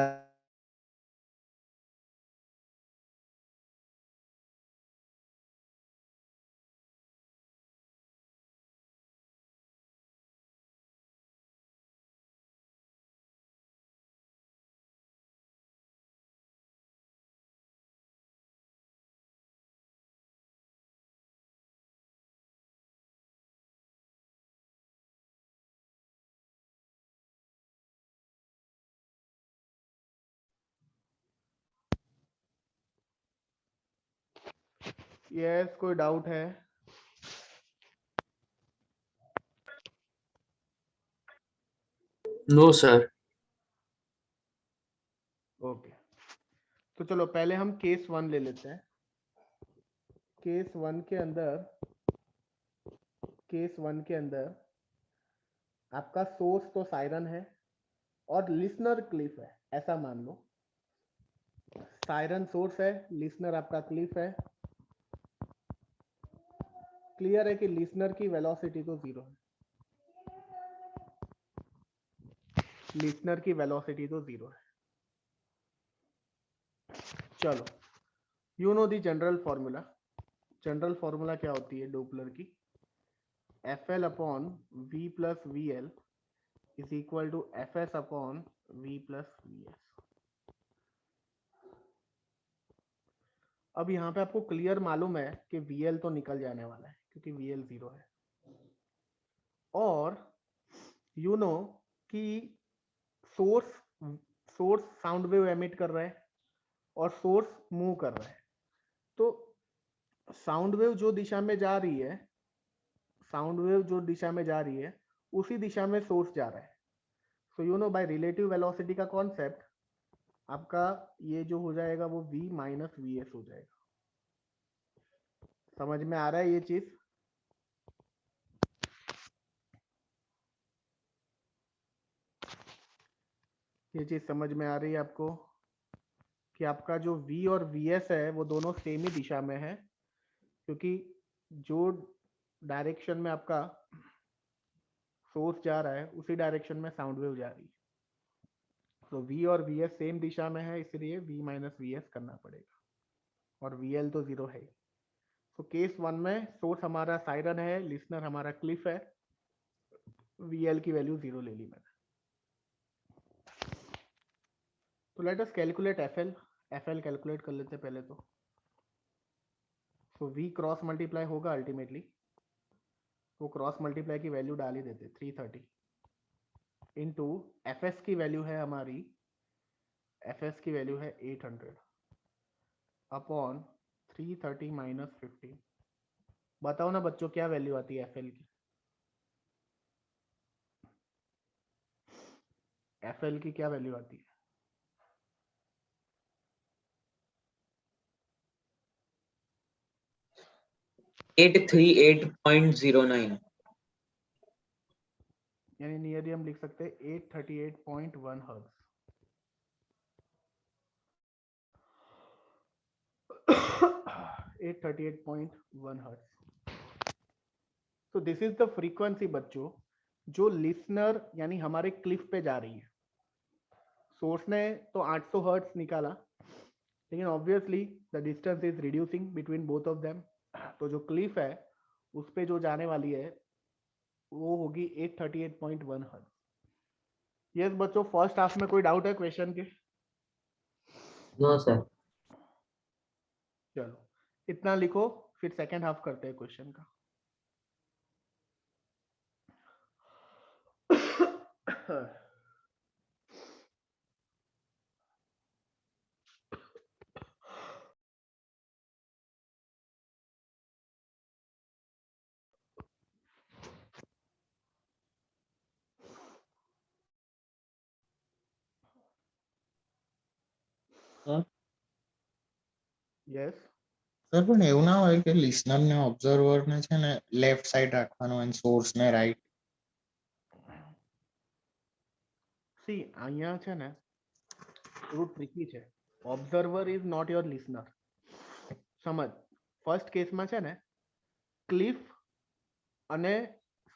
यस, कोई डाउट है? No sir. ओके, तो चलो पहले हम केस 1 ले लेते हैं. केस 1 के अंदर आपका सोर्स तो सायरन है और लिसनर क्लिफ है, ऐसा मान लो। सायरन सोर्स है, लिसनर आपका क्लिफ है। क्लियर है कि लिसनर की वेलोसिटी तो 0 है, लिसनर की वेलोसिटी तो 0 है। चलो, you know the general formula. General formula क्या होती है डोपलर की? FL upon V plus VL is equal to FS upon V plus VS। अब यहाँ पे आपको क्लियर मालूम है कि VL तो निकल जाने वाला है क्योंकि VL 0 है, और यू नो कि सोर्स साउंड वेव एमिट कर रहा है और सोर्स मूव कर रहा है, तो साउंड वेव जो दिशा में जा रही है, साउंड वेव जो दिशा में जा रही है उसी दिशा में सोर्स जा रहा है। So you know by relative velocity का कॉन्सेप्ट आपका ये जो हो जाएगा वो V माइनस VS हो जाएगा। समझ में आ रहा है ये चीज? ये चीज समझ में आ रही है आपको कि आपका जो V और VS है वो दोनों सेम ही दिशा में है, क्योंकि जो डायरेक्शन में आपका सोर्स जा रहा है उसी डायरेक्शन में साउंड वेव जा रही है। तो V और VS सेम दिशा में है, इसलिए V माइनस VS करना पड़ेगा, और VL तो 0 है ही। तो केस 1 में सोर्स हमारा सायरन है, लिसनर हमारा क्लिफ है, VL की वैल्यू 0 ले ली मैंने। तो let us calculate FL calculate कर लेते पहले तो। तो V क्रॉस मल्टीप्लाई होगा अल्टीमेटली, वो क्रॉस मल्टीप्लाई की वैल्यू डाल ही देते 330 इनटू FS की वैल्यू है हमारी, FS की वैल्यू है 800 अपॉन 330 माइनस 15। बताओ ना बच्चों क्या वैल्यू आती है FL की? FL की क्या वैल्यू आती है? $838.09। यानी नियरली हम लिख सकते हैं 838.1 हर्ट्ज। 838.1 हर्ट्ज। तो दिस इज द फ्रीक्वेंसी बच्चों जो लिसनर यानी हमारे क्लिफ पे जा रही है। सोर्स ने तो 800 हर्ट्ज निकाला, लेकिन obviously the distance is reducing between both of them, तो जो क्लिफ है उस पे जो जाने वाली है वो होगी 838.1 हर्ट्ज। यस बच्चों, फर्स्ट हाफ में कोई डाउट है क्वेश्चन के? No sir. चलो इतना लिखो, फिर सेकेंड हाफ करते हैं क्वेश्चन का। યસ સર પણ એવું ના હોય કે લિસનર ને ઓબ્ઝર્વર ને છે ને લેફ્ટ સાઈડ રાખવાનો અને સોર્સ ને રાઈટ? સી અહીંયા છે ને થોડું ટ્રિકી છે. Observer is not your listener. સમજ, ફર્સ્ટ કેસમાં છે ને ક્લિફ અને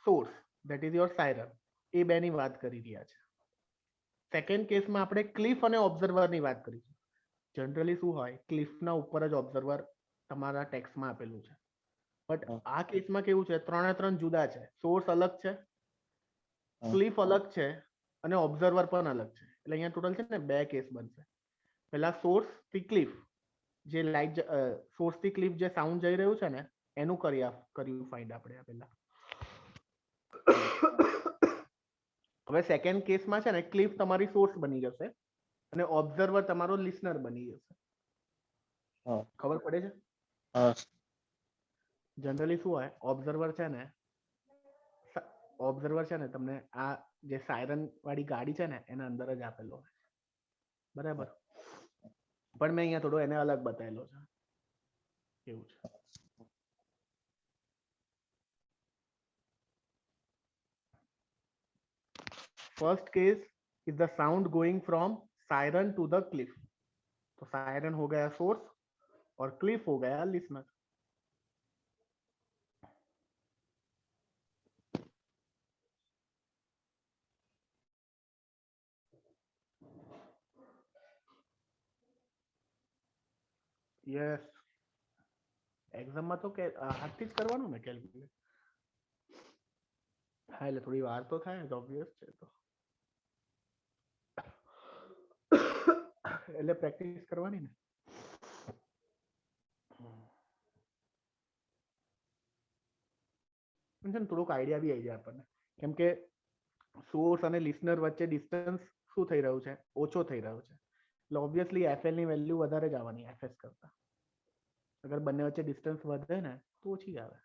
source that is your siren એ બેની વાત કરી રહ્યા છે. સેકન્ડ કેસમાં આપણે ક્લિફ અને ઓબ્ઝર્વરની વાત કરીશું. જનરલી શું હોય, ક્લિફના ઉપર જ ઓબ્ઝર્વર તમારા ટેક્સ્ટમાં આપેલું છે, બટ આ કેસમાં કેવું છે, ત્રણે ત્રણ જુદા છે. સોર્સ અલગ છે, ક્લિફ અલગ છે અને ઓબ્ઝર્વર પણ અલગ છે. એટલે અહીંયા ટોટલ છે ને બે કેસ બનશે. પહેલા સોર્સ થી ક્લિફ, જે લાઈટ સોર્સ થી ક્લિફ જે સાઉન્ડ જઈ રહ્યું છે ને એનું કર્યું ફાઇન્ડ આપણે આ પહેલા. હવે સેકન્ડ કેસમાં છે ને ક્લિફ તમારી સોર્સ બની જશે અને ઓબ્ઝર્વર તમારો લિસનર બની જશે. ખબર પડે છે? જનરલી શું હોય, ઓબ્ઝર્વર છે ને તમને આ જે સાયરન વાળી ગાડી છે ને એના અંદર જ આપેલો હોય, બરાબર? પણ મેં અહીંયા થોડો એને અલગ બતાવેલો છે, એવું છે. First case is the sound going from siren to the cliff, तो सायरन हो गया सोर्स और क्लिफ हो गया लिसनर। यस, એક્ઝામ માં તો કે હાથથી જ કરવાનું ને કેલ્ક્યુલેટ, હા એટલે થોડી વાર તો થાય ને, ઓબ્વિયસ છે તો એટલે પ્રેક્ટિસ કરવાની ને। થોડુંક આઈડિયા બી આવી જાય આપણને, કેમ કે સોર્સ અને લિસનર વચ્ચે ડિસ્ટન્સ શું થઈ રહ્યું છે, ઓછો થઈ રહ્યો છે, એટલે ઓબ્વિયસલી એફએલ ની વેલ્યુ વધારે જ આવવાની એફએસ કરતા। અગર બંને વચ્ચે ડિસ્ટન્સ વધે ને તો ઓછી આવે।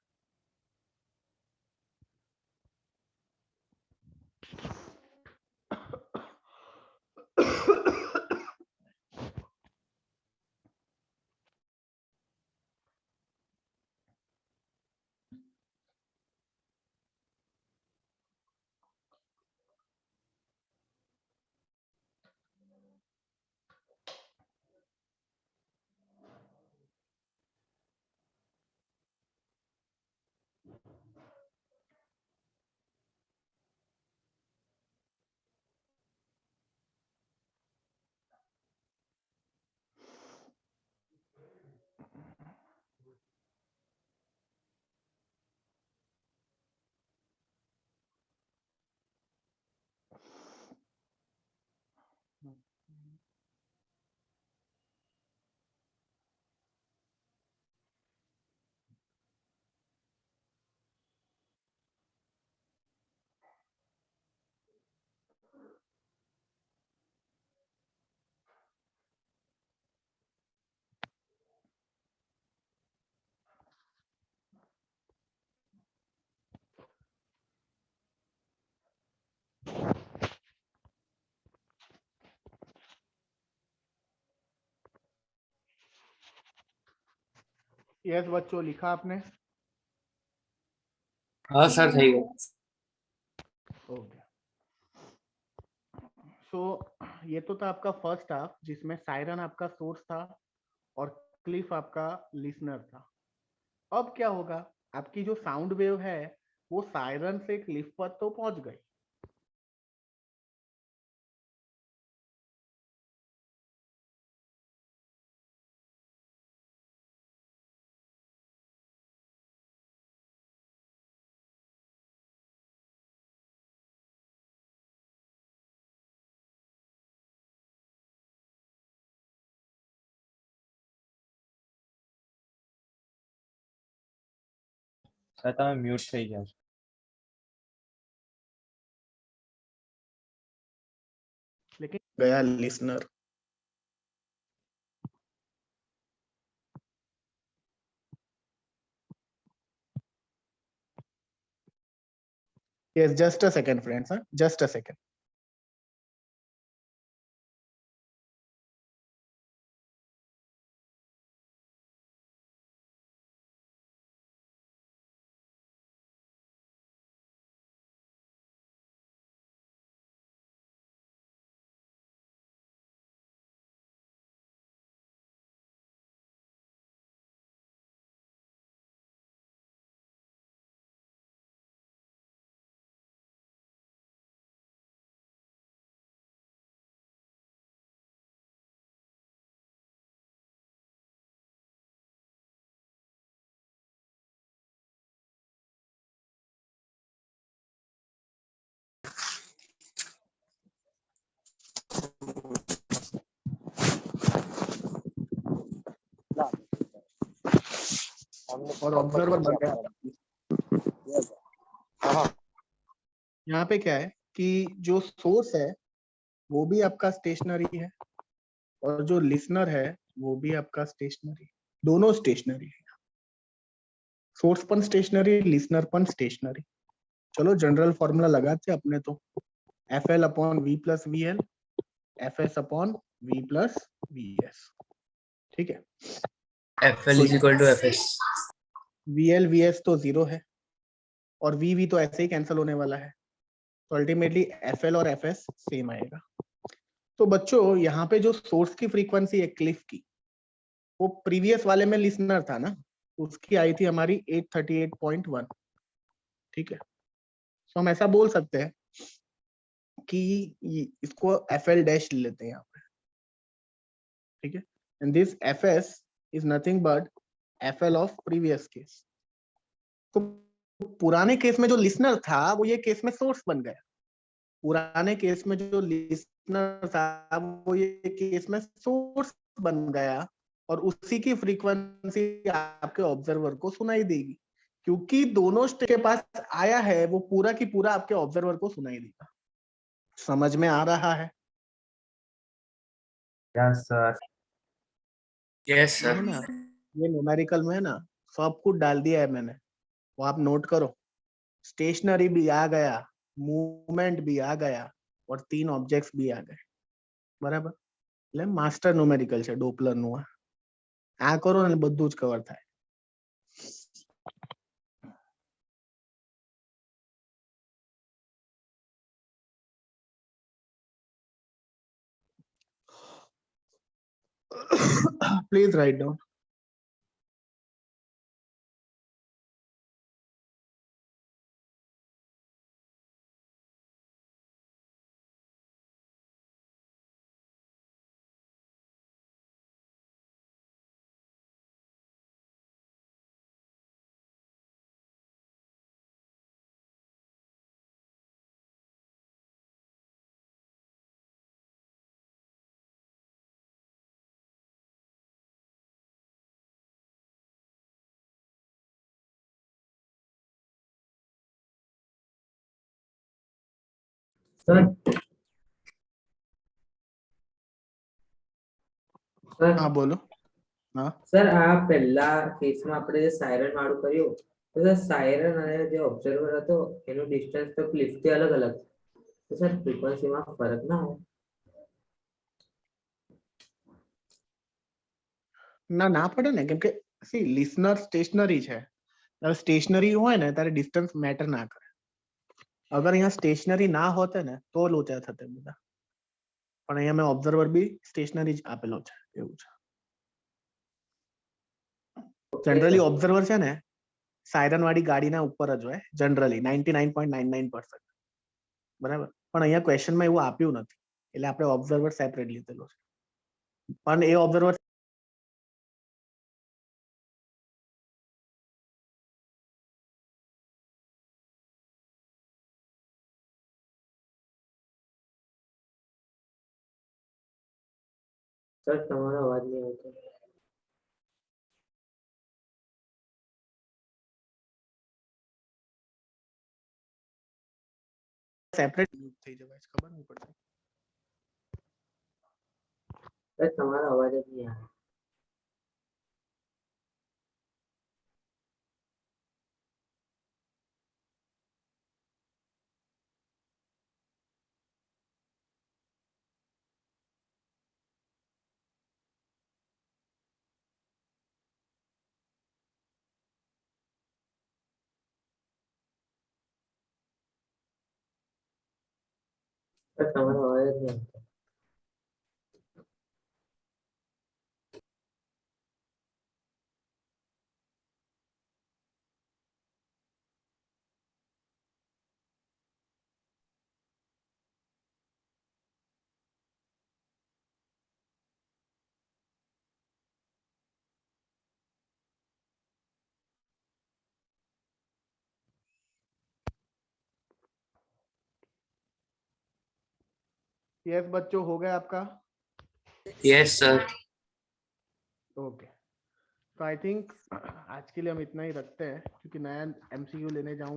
यस बच्चों, लिखा आपने? हाँ सर થઈ ગયું। ओके, सो ये तो था आपका फर्स्ट हाफ जिसमें सायरन आपका सोर्स था और क्लिफ आपका लिसनर था। अब क्या होगा, आपकी जो साउंड वेव है वो सायरन से क्लिफ पर तो पहुंच गई, સર તમે મ્યુટ થઈ જાઓ છો। लेकिन गया listener. Yes, just a second, friends. Huh? Just a second. और ऑब्जर्वर बन गया। यहाँ पे क्या है कि जो सोर्स है वो भी आपका स्टेशनरी है और जो लिसनर है वो भी आपका स्टेशनरी, दोनों स्टेशनरी है। सोर्स पण स्टेशनरी, लिसनर पण स्टेशनरी। चलो जनरल फॉर्मूला लगाते हैं अपने तो, FL upon V plus VL, FS upon V plus VS। ठीक है, FL is equal to FS। VL VS तो 0 है और V तो ऐसे ही कैंसिल होने वाला है, तो अल्टीमेटली FL और FS सेम आएगा। तो बच्चों यहाँ पे जो सोर्स की फ्रीक्वेंसी है क्लिफ की, वो प्रीवियस वाले में लिसनर था ना, उसकी आई थी हमारी 838.1। ठीक है, तो हम ऐसा बोल सकते हैं कि इसको FL डैश लेते हैं यहाँ पे। ठीक है, and this FS is nothing but FL of previous case. तो पुराने केस में जो लिसनर था वो ये केस में सोर्स बन गया। पुराने केस में जो लिसनर था वो ये केस में सोर्स बन गया, और उसी की फ्रीक्वेंसी आपके ऑब्जर्वर को सुनाई देगी, क्योंकि दोनों स्टेट के पास आया है, वो पूरा की पूरा आपके ऑब्जर्वर को सुनाई देगा। समझ में आ रहा है? Yes sir. यस है सर। ना? ये न्यूमेरिकल में है ना, सब कुछ डाल दिया है मैंने, वो आप नोट करो। स्टेशनरी भी आ गया, मूवमेंट भी आ गया, और 3 ऑब्जेक्ट्स भी आ गए। बराबर, એટલે માસ્ટર ન્યુમેરિકલ છે ડોપલર નું। આ કરો ને બધું જ કવર થાય। Please write down. Sir sir हाँ बोलो। हाँ, સર આ પહેલા કેસમાં આપણે જે સાયરન વાળું કર્યું, તો સર સાયરન અને જે ઓબ્ઝર્વર હતો એનું ડિસ્ટન્સ તો ક્લિફથી અલગ અલગ છે, તો સર ફ્રીક્વન્સીમાં ફરક ના હોય? ના પડે ને, કેમ કે સી લિસનર સ્ટેશનરી છે। સ્ટેશનરી હોય ને ત્યારે ડિસ્ટન્સ મેટર ના કરે। અગર અહીંયા સ્ટેશનરી ના હોતે ને તો લોચા થતે બધા, પણ અહીંયા મેં ઓબ્ઝર્વર બી સ્ટેશનરી જ આપેલો છે, એવું છે। જનરલી ઓબ્ઝર્વર છે ને સાયરન વાળી ગાડીના ઉપર જ હોય, જનરલી 99.99%। બરાબર, પણ અહીંયા ક્વેશ્ચનમાં એવું આપ્યું નથી, એટલે આપણે ઓબ્ઝર્વર સેપરેટ લીધેલો છે। પણ એ ઓબ્ઝર્વર સર તમારો અવાજ નહીં આવતો। સેપરેટ થઈ જવાય છે, ખબર નહીં પડતી। સર તમારો અવાજ જ નહીં આવે। સર તમારો અવાજ જ નહીં આવતો। यस बच्चों, हो गया आपका? Yes sir. ओके, तो आई थिंक आज के लिए हम इतना ही रखते हैं, क्योंकि नया MCQ लेने जाऊंगा।